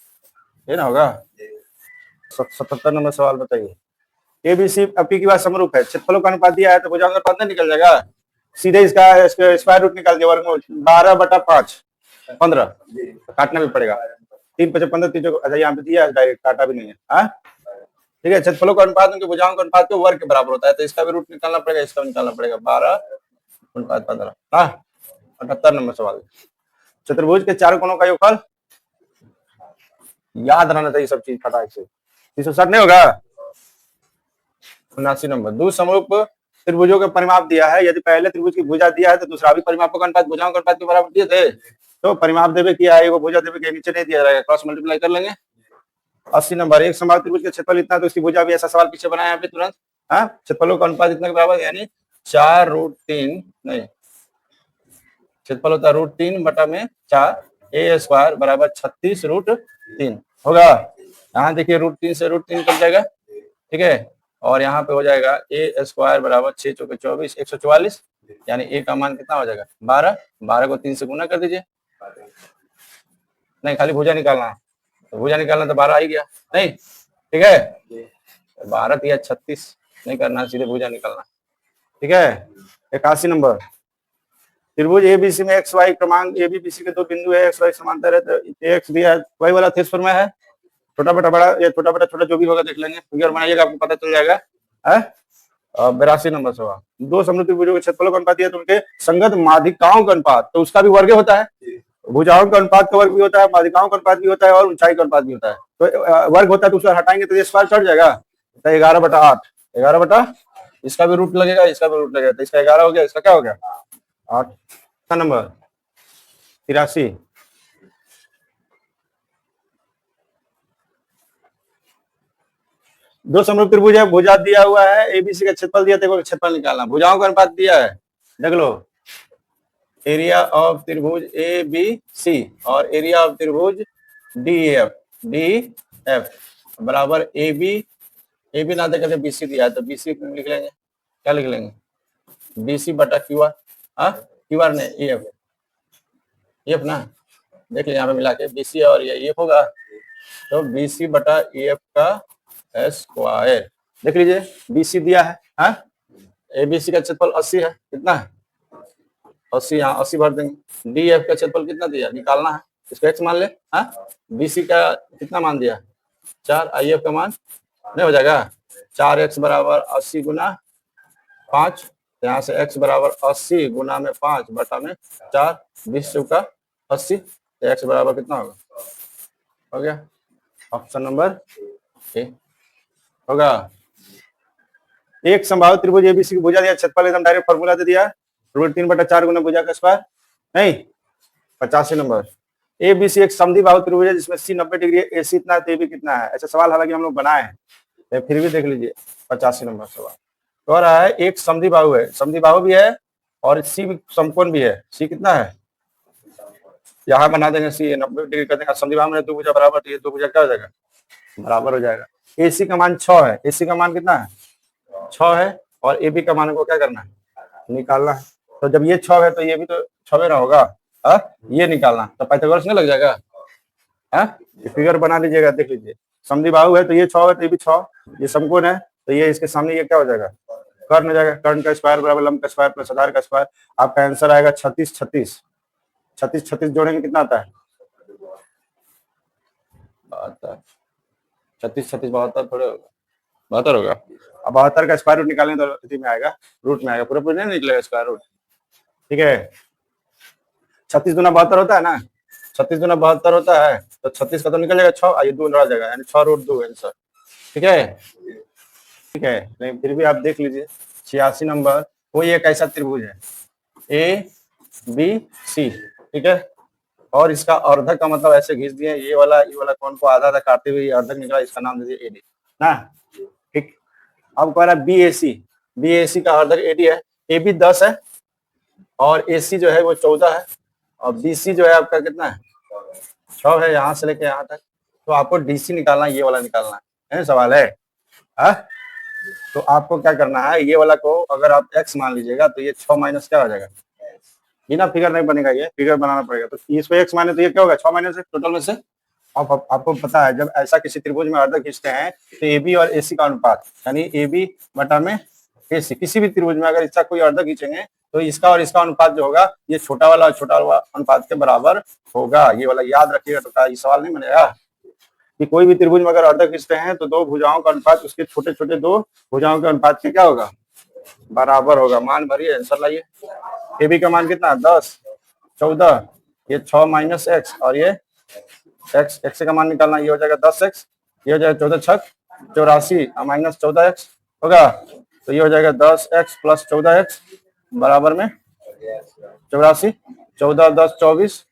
ये ना होगा। 77 नंबर सवाल बताइए, एबीसी पी की बात समरूप है, क्षेत्रफलों का अनुपात दिया है, तो भुजाओं का अनुपात नहीं निकल जाएगा, सीधे इसका स्क्वायर रूट निकाल दिया, वर्गमूल 12/5 15, काटना भी पड़ेगा, 3 5 15 3, अच्छा यहाँ पे दिया है डायरेक्ट, काटा भी नहीं है, हाँ ठीक है। क्षेत्रफलों का अनुपात उनके भुजाओं का अनुपात के वर्ग के बराबर होता है, तो इसका भी रूट निकालना पड़ेगा, इसका भी निकालना पड़ेगा, 12/15। हाँ 78 नंबर सवाल, चतुर्भुज के चारों कोणों का योगफल, याद रहना चाहिए सब चीज फटाक से। 360 नहीं होगा, 79 नंबर। दो समरूप त्रिभुजों का परिमाप दिया है, यदि पहले त्रिभुज की भुजा दिया है तो दूसरा भी परिमापों का अनुपात भुजाओं का अनुपात के बराबर दिए थे, तो परिमाप देवे किया है, वो भुजा देवे के नीचे नहीं दिया रहेगा, क्रॉस मल्टीप्लाई कर लेंगे। 80 नंबर। एक समबाहु त्रिभुज का क्षेत्रफल इतना तो उसकी भुजा भी, ऐसा सवाल पीछे बनाया यहाँ पे तुरंत। हाँ, क्षेत्रफलों का अनुपात इतना के बराबर, यानी 4√3 नहीं, क्षेत्रफल होता है √3 बटा में 4, ए स्क्वायर बराबर 36√3 होगा। यहाँ देखिए √3 से √3 कट जाएगा, ठीक है, और यहाँ पे हो जाएगा ए स्क्वायर बराबर 6 चौके 24, 144, यानी ए का मान कितना हो जाएगा 12। 12 को 3 से गुना कर दीजिए, नहीं खाली भुजा निकालना है, तो भुजा निकालना तो 12 आ ही गया, नहीं ठीक है, 12 या 36 नहीं करना, सीधे भुजा निकालना, ठीक है। 81 नंबर। त्रिभुज एबीसी में एक्स वाई क्रमांक, एबीसी के दो बिंदु है, एक्स वाई समांतर है, तो एक्स दिया है, वाई वाला थेस में है, छोटा बटा बड़ा या छोटा बटा छोटा जो भी होगा देख लेंगे, फिगर बनाइएगा आपको पता चल जाएगा। 82 नंबर सवाल। दो समरूप त्रिभुजों के क्षेत्रफलों का अनुपात दिया तो उनके संगत माध्यिकाओं का अनुपात, तो उसका भी वर्ग होता है, भुजाओं का अनुपात का वर्ग भी होता है, माध्यिकाओं का अनुपात भी होता है, और ऊंचाई का अनुपात भी होता है, तो वर्ग होता है तो उसको हटाएंगे तो ये स्क्वायर कट जाएगा, तो 11/8, 11 इसका भी रूट लगेगा, इसका भी रूट लगेगा, तो इसका 11 हो गया, इसका क्या हो गया 8 नंबर। 83। दो समरूप त्रिभुज है, भुजा दिया हुआ है, एबीसी का क्षेत्रफल दिया, देखो क्षेत्रफल निकालना, भुजाओं का अनुपात दिया है, देख लो, एरिया ऑफ त्रिभुज ए बी सी और एरिया ऑफ त्रिभुज डी एफ बराबर ए बी ना देकर बीसी दिया है, तो बीसी लिख लेंगे, क्या लिख लेंगे, बीसी बटा क्यू आर ने एफ ना, देख लीजिए यहाँ पे मिला के बीसी और ये एफ होगा, तो बीसी बटा एफ का स्क्वायर, देख लीजिए बीसी दिया है, एबीसी का क्षेत्रफल 80 है, कितना है 80, यहाँ 80 भर देंगे। डी एफ का क्षेत्रफल कितना दिया, निकालना है, इसको एक्स मान ले, बीसी का कितना मान दिया 4, आई एफ का मान नहीं हो जाएगा 4x बराबर 80 गुना 5, यहाँ से x बराबर 80 गुना में 5 बटा में 4, 20 चौका 80, तो x बराबर कितना होगा, हो गया ऑप्शन नंबर ए होगा। एक समबाहु त्रिभुज एबीसी की भुजा दिया, क्षेत्रफल एकदम डायरेक्ट फॉर्मूला दे दिया, √3/4 गुना भुजा का स्क्वायर, नहीं 85 नंबर। एबीसी एक समद्विबाहु त्रिभुज है जिसमें सी 90 डिग्री है, एसी इतना है, तो एबी कितना है, ऐसा सवाल हालांकि हम लोग बनाए हैं, फिर भी देख लीजिए 85 नंबर सवाल कह रहा है, एक समद्विबाहु है, समद्विबाहु भी है और सी समकोण भी है, सी कितना है, यहाँ बना देंगे सी 90 डिग्री कर देंगे, समद्विबाहु में दो भुजा बराबर, तो ये दो भुजा क्या हो जाएगा बराबर हो जाएगा। एसी का मान 6 है, एसी का मान कितना है 6 है, और एबी का मान को क्या करना है निकालना है, तो जब ये 6 है तो ये भी तो 6 ना होगा, ये निकालना, तो पाइथागोरस नहीं लग जाएगा, फिगर बना लीजिएगा, देख लीजिए समद्विबाहु है तो ये 6 है, तो ये भी 6, ये समकोण है तो ये इसके सामने ये क्या हो जाएगा कर्ण हो जाएगा, कर्ण का स्क्वायर बराबर लंब का स्क्वायर प्लस आधार का स्क्वायर, आपका आंसर आएगा 36 36 36 36 जोड़ेंगे कितना आता है 36 36 72 थोड़े होगा 72 होगा, अब 72 का स्क्वायर रूट निकालेंगे तो इसी में आएगा, रूट में आएगा, पूरा पूरा नहीं निकलेगा स्क्वायर रूट, ठीक है। 36 दूना 72 होता है ना, 36 दूना 72 होता है, तो 36 का तो निकल जाएगा 6, आइए 2 रह जाएगा, यानी 6√2 आंसर, ठीक है, ठीक है। नहीं फिर भी आप देख लीजिए 86 नंबर, कोई एक ऐसा त्रिभुज है ए बी सी, ठीक है, और इसका अर्धक का मतलब ऐसे घिस दिए, ये वाला कौन को आधा आधा काटते हुए अर्धक निकला, इसका नाम दे दिए एडी ना, ठीक। अब कह रहा है बीएसी का अर्धक एडी है, एबी 10 है और एसी जो है वो 14 है, और बीसी जो है आपका कितना है 6 है, यहाँ से लेके यहाँ तक, तो आपको डीसी निकालना है, ये वाला निकालना है सवाल है, तो आपको क्या करना है, ये वाला को अगर आप x मान लीजिएगा तो ये 6 माइनस क्या हो जाएगा, बिना फिगर नहीं बनेगा, ये फिगर बनाना पड़ेगा, तो इसको x माने तो ये क्या होगा 6 माइनस टोटल में से। अब आपको पता है जब ऐसा किसी त्रिभुज में अर्धक खींचते हैं तो AB और AC का अनुपात, यानी AB बटा में AC, किसी भी त्रिभुज में अगर इसका कोई अर्धक खींचेंगे तो इसका और इसका अनुपात जो होगा ये छोटा वाला और छोटा वाला अनुपात के बराबर होगा, ये वाला याद रखिएगा, तो ये सवाल नहीं बनेगा कि कोई भी त्रिभुज में अगर अर्धक खींचते हैं तो दो भुजाओं का अनुपात उसके छोटे छोटे दो भुजाओं के अनुपात के क्या होगा बराबर होगा। मान भरिए, आंसर लाइए। AB का मान कितना 10 14, ये 6 माइनस एक्स और ये एक्स, एक्स का मान निकालना, ये हो जाएगा 10x, ये हो जाएगा 14 छक 84 माइनस 14x होगा, तो ये हो जाएगा 10x प्लस 14x बराबर में 84, 14 10 24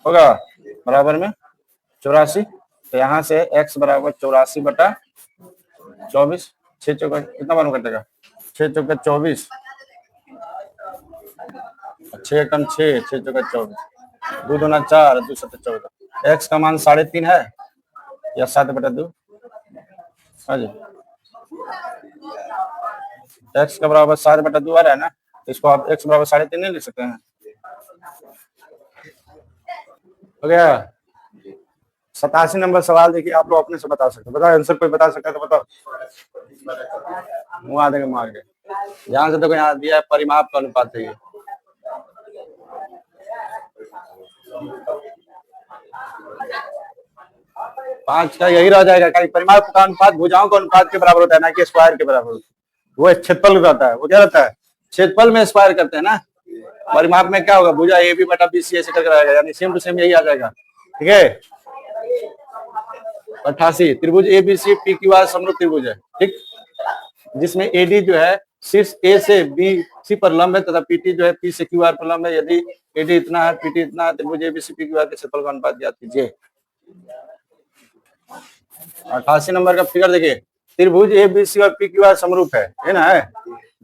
होगा बराबर में 84। तो यहाँ से x बराबर 84 बटा 24, 6 चौका कितना बार कटेगा, 6 चौका 24, 6 कम 6, 6 चौका 24, 2 दूना 4, 2 सत्तर 14। x का मान 3.5 है या 7 बटा 2, हाँ जी, x का बराबर 7 बटा 2 आ रहा है ना, इसको आप x बराबर 3.5 नहीं लिख सकते हैं, हो गया। 87 नंबर सवाल देखिए, आप लोग अपने से बता सकते हो, बताओ आंसर कोई बता सकता है तो बताओ, मुँह आ देंगे मार के, ध्यान से देखो, यहाँ दिया है परिमाप का अनुपात है ये, पांच का यही रह जाएगा, परिमाप का अनुपात भुजाओं का अनुपात के बराबर होता है, ना कि स्क्वायर के बराबर। वो क्षेत्रफल रहता है, वो क्या रहता है, क्षेत्रफल में स्क्वायर करते हैं ना, परिमाप में क्या होगा, भुजा ए बी बटा बी सी ऐसे करके रहेगा, यानी सेम टू सेम यही आ जाएगा, ठीक है। 88 त्रिभुज A B C P Q R समरूप त्रिभुज है, ठीक, जिसमें एडी जो है शीर्ष ए से बी सी पर लंब है तथा पीटी जो है पी से क्यू आर पर लंब है, यदि एडी इतना है पीटी इतना है, त्रिभुज A B C P Q R के क्षेत्रफल का अनुपात ज्ञात कीजिए। 88 नंबर का फिगर देखिए, त्रिभुज ए बी सी और पी क्यू आर समरूप है ना, है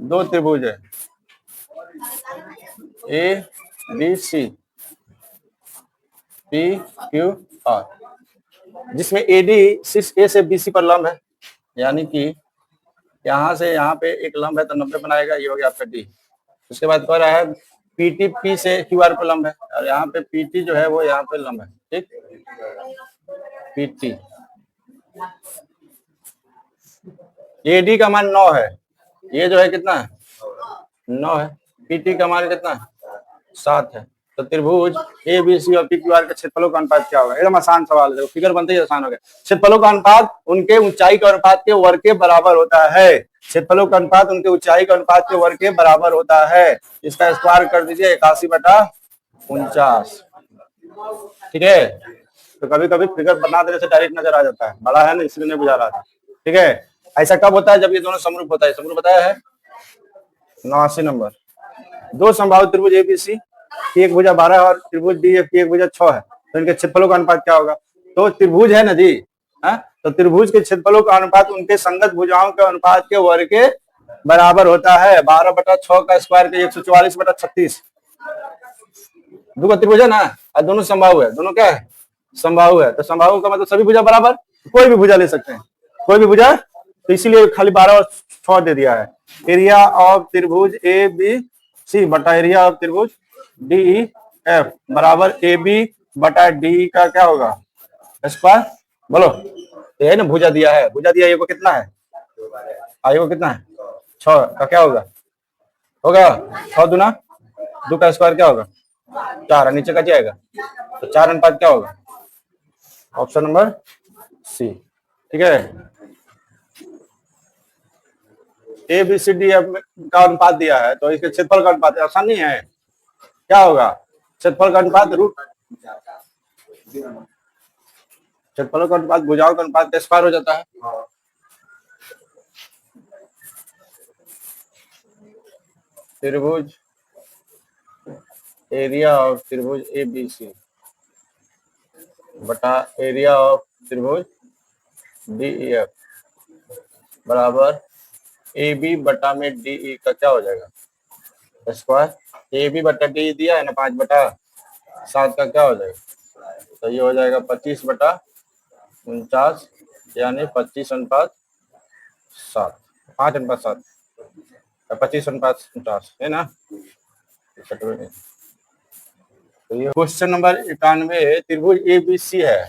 दो त्रिभुज है A B C P Q R, जिसमें एडी शीर्ष ए से बी सी पर लंब है, यानी कि यहाँ से यहाँ पे एक लंब है तो 90 बनाएगा, ये हो गया आपका डी। उसके बाद कह रहा है पीटी पी से क्यू आर पर लंब है, और यहाँ पे पीटी जो है वो यहाँ पे लंब है, ठीक, पीटी एडी का मान 9 है, ये जो है कितना है 9 है, पीटी का मान कितना है 7 है, तो त्रिभुज ए बी सी और पी क्यू आर के क्षेत्रफलों का अनुपात क्या होगा, एकदम आसान सवाल है, फिगर बनते ही आसान हो गया। क्षेत्रफलों का अनुपात उनके ऊंचाई के अनुपात के वर्ग के बराबर होता है, क्षेत्रफलों का अनुपात उनके ऊंचाई के अनुपात के वर्ग के बराबर होता है, इसका स्क्वायर कर दीजिए 81/49, ठीक है। तो कभी कभी फिगर बना देने से डायरेक्ट नजर आ जाता है, बड़ा है ना इसलिए नहीं बुझा रहा था, ठीक है। ऐसा कब होता है, जब ये दोनों समरूप होता है, समरूप बताया है। 89 नंबर, दो संभावित त्रिभुज एबीसी की एक भुजा 12 और त्रिभुज डीएफ की एक भुजा 6 है, तो इनके क्षेत्रफलों का अनुपात क्या होगा, तो त्रिभुज है ना जी, है? तो त्रिभुज के क्षेत्रफलों का अनुपात उनके संगत भुजाओं के अनुपात के वर्ग के बराबर होता है, 12/6 का स्क्वायर के 144/36, दो त्रिभुज है ना, और दोनों संभाव है, दोनों क्या है संभाव है, तो संभाव का मतलब सभी भुजा बराबर, कोई भी भुजा ले सकते हैं, कोई भी भुजा, तो इसीलिए खाली 12 और 6 दे दिया है। एरिया ऑफ त्रिभुज ए बी सी बटा एरिया ऑफ त्रिभुज डी ई एफ बराबर ए बी बटा डी का क्या होगा स्क्वायर, बोलो, तो है ना भुजा दिया है, भुजा दिया है, ये को कितना है, आई को कितना है 6 का क्या होगा, 6 दूना 2 का स्क्वायर क्या होगा 4, नीचे का जाएगा, तो 4 अनुपात क्या होगा, ऑप्शन नंबर सी, ठीक है। A B C D F का अनुपात दिया है, तो इसके क्षेत्रफल का अनुपात आसान नहीं है, क्या होगा क्षेत्रफल का अनुपात रूट, क्षेत्रफल का अनुपात भुजाओं का अनुपात का स्क्वायर हो जाता है, त्रिभुज एरिया ऑफ त्रिभुज ए बी सी बटा एरिया ऑफ त्रिभुज डी ई एफ बराबर ए बी बटा में डी ई का क्या हो जाएगा स्क्वायर, ए बी बटा डी दिया है ना 5/7 का क्या हो जाएगा, तो ये हो जाएगा 25/49, यानी 25/7, 5/7, 25/49 है ना। तो ये क्वेश्चन नंबर 91 त्रिभुज ए बी सी है,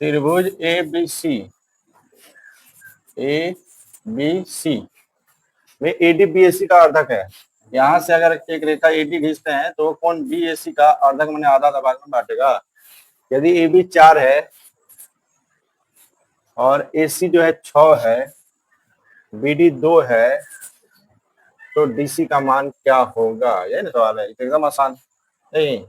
त्रिभुज ए बी सी में एडी बी एस सी का अर्धक है, यहाँ से अगर एक रेखा एडी खींचते हैं तो कौन बी एस सी का अर्धक मैंने आधा भाग में बांटेगा, यदि ए बी 4 है और ए सी जो है 6 है, बी डी 2 है, तो डी सी का मान क्या होगा, यही ना सवाल है, एकदम आसान नहीं,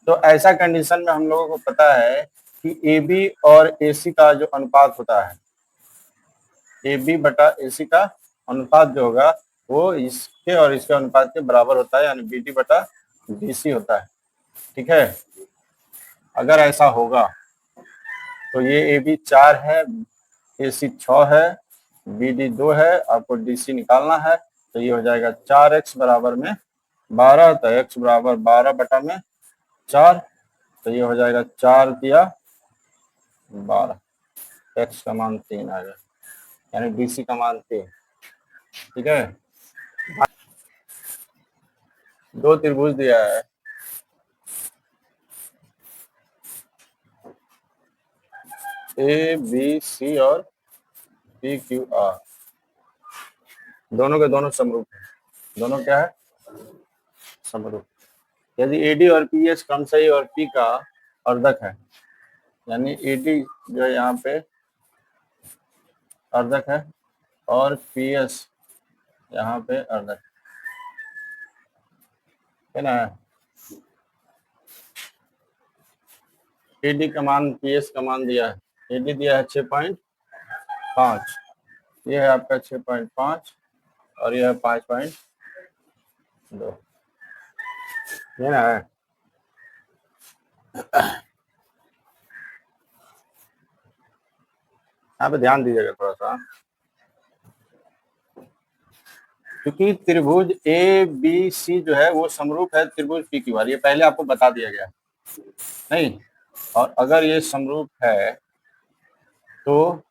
तो ऐसा कंडीशन में हम लोगों को पता है कि ए बी और ए सी का जो अनुपात होता है, ए बी बटा ए सी का अनुपात जो होगा वो इसके और इसके अनुपात के बराबर होता है, यानी बी डी बटा बी सी होता है। ठीक है, अगर ऐसा होगा तो ये ए बी 4 है, ए सी 6 है, बी डी 2 है, आपको डी सी निकालना है, तो ये हो जाएगा 4x बराबर में 12, तो x बराबर 12 बटा में 4, तो ये हो जाएगा 4 दिया 12, x का मान 3 आ गया, यानी डी सी का मान 3। ठीक है, दो त्रिभुज दिया है, ए बी सी और पी क्यू आर, दोनों के दोनों समरूप है। दोनों क्या है? समरूप। यदि एडी और पी एस क्रमशः और पी का अर्धक है, यानी एडी जो है यहाँ पे अर्धक है और पी एस यहाँ पे अर्धक है ना। एडी का मान पी एस का मान दिया है, एडी दिया है 6.5, ये है आपका 6.5 और यह है 5.2, ये ना है। यहाँ पे ध्यान दीजिएगा थोड़ा सा, क्योंकि त्रिभुज ए बी सी जो है वो समरूप है त्रिभुज पी क्यू आर, ये पहले आपको बता दिया गया नहीं। और अगर ये समरूप है तो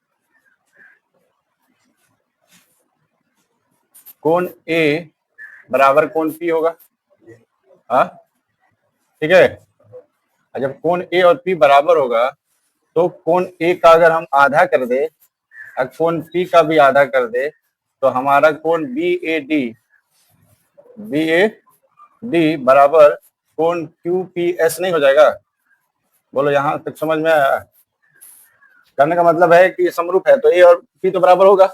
कोण ए बराबर कोण पी होगा। हाँ, ठीक है, जब कोण ए और पी बराबर होगा तो कोण ए का अगर हम आधा कर दे और कोण पी का भी आधा कर दे तो हमारा कोण बी ए डी बराबर कोण क्यू पी एस नहीं हो जाएगा। बोलो, यहां तक समझ में आया? करने का मतलब है कि समरूप है तो ए और पी तो बराबर होगा,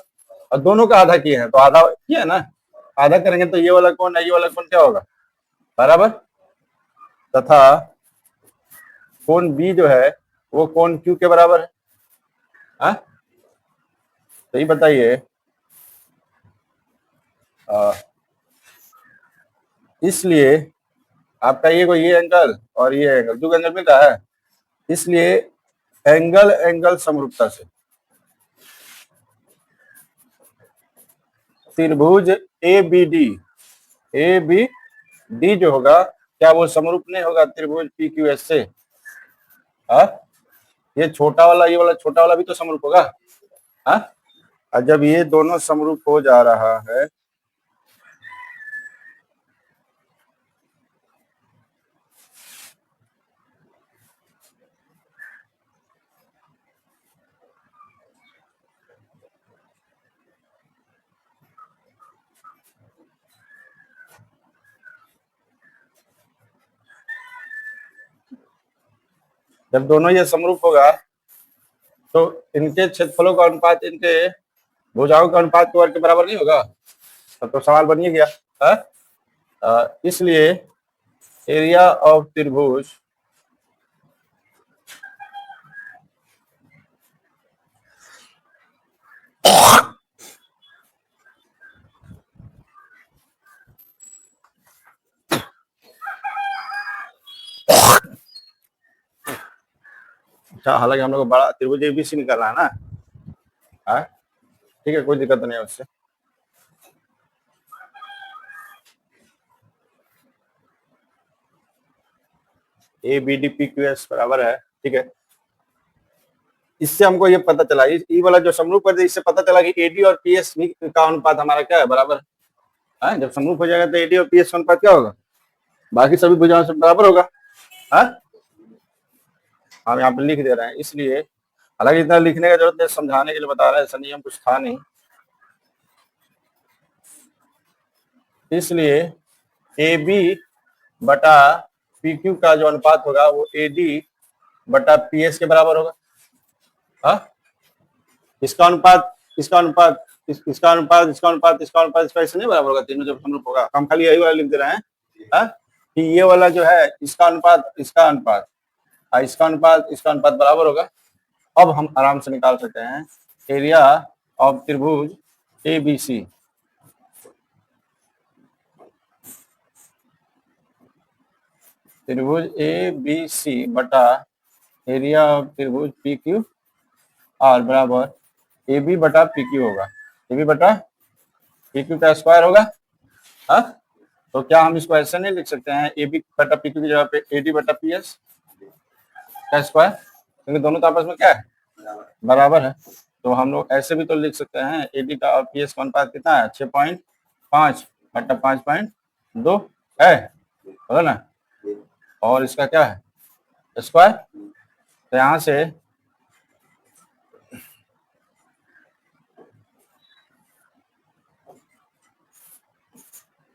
और दोनों का आधा किए हैं तो आधा किया है ना, आधा करेंगे तो ये वाला कोण है, ये वाला कोण क्या होगा? बराबर। तथा कोण बी जो है वो कोण क्यू के बराबर है। हाँ, तो ये बताइए, इसलिए आपका ये एंगल और ये एंगल, दो एंगल मिल रहा है, इसलिए एंगल समरूपता से त्रिभुज ए बी डी जो होगा, क्या वो समरूप नहीं होगा त्रिभुज पी क्यू एस से? ये छोटा वाला, ये वाला छोटा वाला भी तो समरूप होगा। और जब ये दोनों समरूप हो जा रहा है जब दोनों ये समरूप होगा तो इनके क्षेत्रफलों का अनुपात इनके भुजाओं का अनुपात के वर्ग के बराबर नहीं होगा। तो सवाल बन ही गया। इसलिए एरिया ऑफ त्रिभुज अच्छा, हालांकि हम लोग को बड़ा त्रिभुज एबीसी निकालना है ना। ठीक है, कोई दिक्कत नहीं है उससे। A B D P Q S बराबर है। ठीक है, इससे हमको ये पता चला, ई वाला जो समरूप कर दे, इससे पता चला कि एडी और पी एस का अनुपात हमारा क्या है? बराबर है। जब समरूप हो जाएगा तो एडी और पी एस का अनुपात क्या होगा? बाकी सभी भुजाओं से बराबर होगा। हम यहाँ पे लिख दे रहे हैं, इसलिए हालांकि इतना लिखने का जरूरत नहीं, समझाने के लिए बता रहे हैं, ऐसा नियम कुछ था नहीं। इसलिए ए बी बटा पी क्यू का जो अनुपात होगा वो ए डी बटा पी एस के बराबर होगा। इसका अनुपात, इसका अनुपात, इसका अनुपात, इसका अनुपात, इसका अनुपात, इसका इससे नहीं बराबर होगा। तीनों जब समरूप होगा, हम खाली यही वाला लिख दे रहे हैं कि ये वाला जो है इसका अनुपात इसका अनुपात बराबर होगा। अब हम आराम से निकाल सकते हैं एरिया ऑफ त्रिभुज ABC। त्रिभुज ABC बटा एरिया ऑफ त्रिभुज PQR बराबर AB बटा PQ होगा। AB बटा PQ का स्क्वायर होगा। हाँ, तो क्या हम इसको ऐसे नहीं लिख सकते हैं AB बटा PQ की जगह पे AD बटा PS का स्क्वायर, क्योंकि दोनों तो आपस में क्या है, बराबर है। तो हम लोग ऐसे भी तो लिख सकते हैं AD का और PS का अनुपात कितना है, 6.5 बटा 5.2 है, बोला ना, और इसका क्या है, स्क्वायर। तो यहाँ से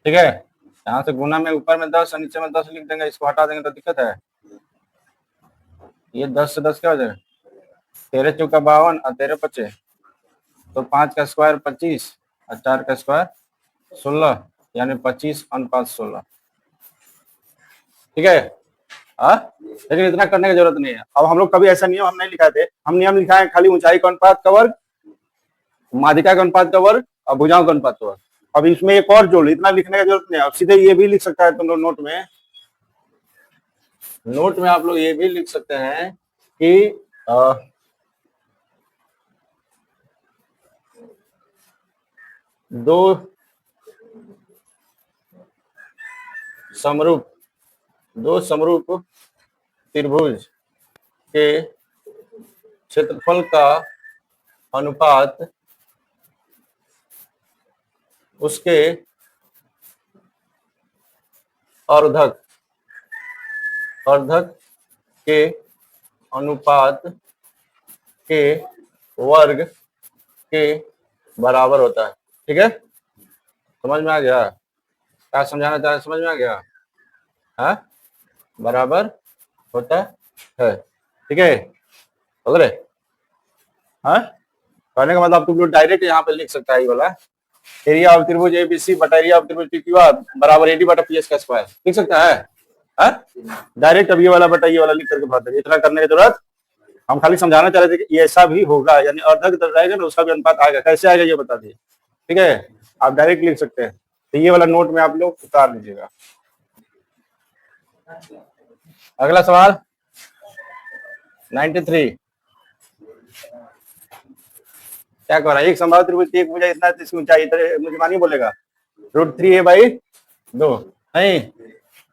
ठीक है, यहाँ से गुना में ऊपर में 10 और नीचे में 10 लिख देंगे, इसको हटा देंगे तो दिक्कत है। ये 10 से 10 क्या हो जाएगा, 13 चौका 52 और 13 पच्चे, तो 5 का स्क्वायर 25 और 4 का स्क्वायर 16, यानी 25:16। ठीक है। लेकिन इतना करने की जरूरत नहीं है। अब हम लोग कभी ऐसा नियम हम नहीं लिखाए थे, हम नियम लिखा है खाली ऊंचाई का अनुपात का वर्ग, माध्यिका का अनुपात का वर्ग और भुजाओं का अनुपात का वर्ग। अब इसमें एक और जोड़, इतना लिखने की जरूरत नहीं है। अब सीधे ये भी लिख सकता है तुम लोग नोट में आप लोग ये भी लिख सकते हैं कि दो समरूप त्रिभुज के क्षेत्रफल का अनुपात उसके अर्धक के अनुपात के वर्ग के बराबर होता है। ठीक है, समझ में आ गया, क्या समझाना चाह रहे, समझ में आ गया। हाँ, बराबर होता है। ठीक है, अगले हाँ, कहने का मतलब तुम लोग डायरेक्ट यहाँ पे लिख सकता है ये वाला एरिया ऑफ त्रिभुज ABC बटा एरिया ऑफ त्रिभुज PQR बराबर AD बटा PS का स्क्वायर लिख सकता है। डायरेक्ट अब ये वाला बटा ये वाला लिख करके भर देंगे, इतना करने की जरूरत। हम खाली समझाना चाह रहे थे कि ऐसा भी होगा, यानी अर्धक रहेगा ना उसका भी अनुपात आएगा, कैसे आएगा ये बता दिए। ठीक है, आप डायरेक्ट लिख सकते हैं। तो ये वाला नोट में आप लोग उतार लीजिएगा। अगला सवाल 93, क्या कर रहा है, एक संभावित त्रिभुज की एक भुजा इतना है, इसकी ऊंचाई मुझे मानी बोलेगा √3a/2 नहीं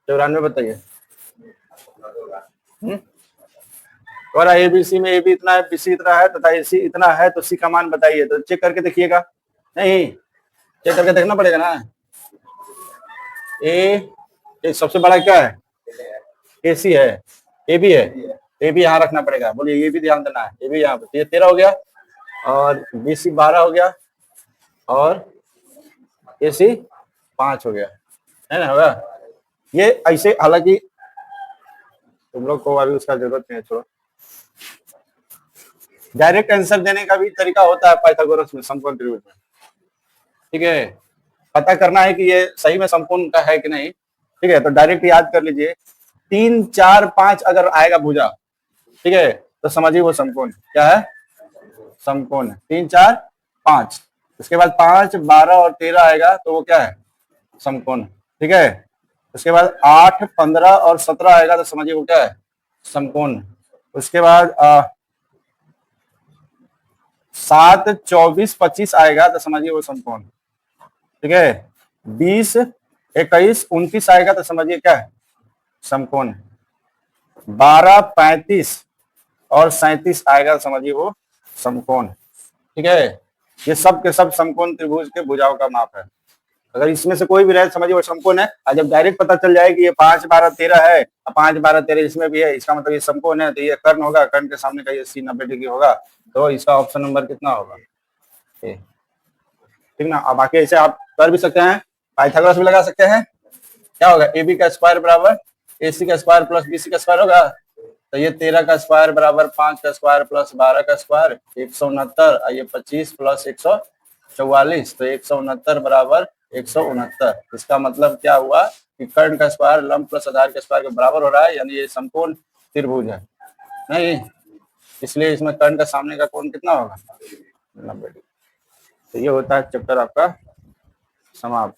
94 बताइए। और ABC में AB इतना है, BC इतना है तथा AC इतना है, तो C का मान बताइए। तो चेक करके देखिएगा, नहीं चेक करके देखना पड़ेगा ना। ए सबसे बड़ा क्या है, AC है, AB है, AB यहाँ रखना पड़ेगा। बोलिए ये भी ध्यान देना है, AB यहाँ पे, ये 13 हो गया और BC 12 हो गया और AC 5 हो गया, है ना, होगा ये ऐसे। हालांकि तुम लोग को अभी उसका जरूरत नहीं है, छोड़ो। डायरेक्ट आंसर देने का भी तरीका होता है पाइथागोरस में, समकोण त्रिभुज में। ठीक है, पता करना है कि ये सही में समकोण का है कि नहीं। ठीक है, तो डायरेक्ट याद कर लीजिए 3 4 5 अगर आएगा भुजा, ठीक है, तो समझिए वो समकोण क्या है, समकोण है। 3 4 5, उसके बाद 5 12 और 13 आएगा तो वो क्या है, समकोण। ठीक है, उसके बाद 8 15 और 17 आएगा तो समझिए वो क्या है, समकोण। उसके बाद 7 24 25 आएगा तो समझिए वो समकोण। ठीक है, 20 21 29 आएगा तो समझिए क्या है, समकोण। 12 35 और 37 आएगा तो समझिए वो समकोण। ठीक है, ये सब के सब समकोण त्रिभुज के भुजाओं का माप है। अगर इसमें से कोई भी रहे समझिए वो समकोण है। और जब डायरेक्ट पता चल जाए कि ये 5 12 13 है, 5 12 13 इसमें भी है, इसका मतलब ये समकोण है, तो ये कर्ण होगा, कर्ण के सामने का ये C 90 डिग्री होगा, तो इसका ऑप्शन नंबर कितना होगा, ठीक ना। अब बाकी ऐसे आप कर भी सकते हैं, पाइथागोरस भी लगा सकते हैं। क्या होगा, AB का स्क्वायर बराबर AC का स्क्वायर प्लस BC का स्क्वायर होगा, तो ये 13 का स्क्वायर बराबर 5 का स्क्वायर प्लस 12 का स्क्वायर 169, और ये 25 प्लस 169, 44, तो 169 बराबर 169। इसका मतलब क्या हुआ कि कर्ण का स्क्वायर लंब प्लस आधार के स्क्वायर के बराबर हो रहा है, यानी ये समकोण त्रिभुज है नहीं, इसलिए इसमें कर्ण का सामने का कोण कितना होगा 90 डिग्री। तो ये होता है चैप्टर आपका समाप्त।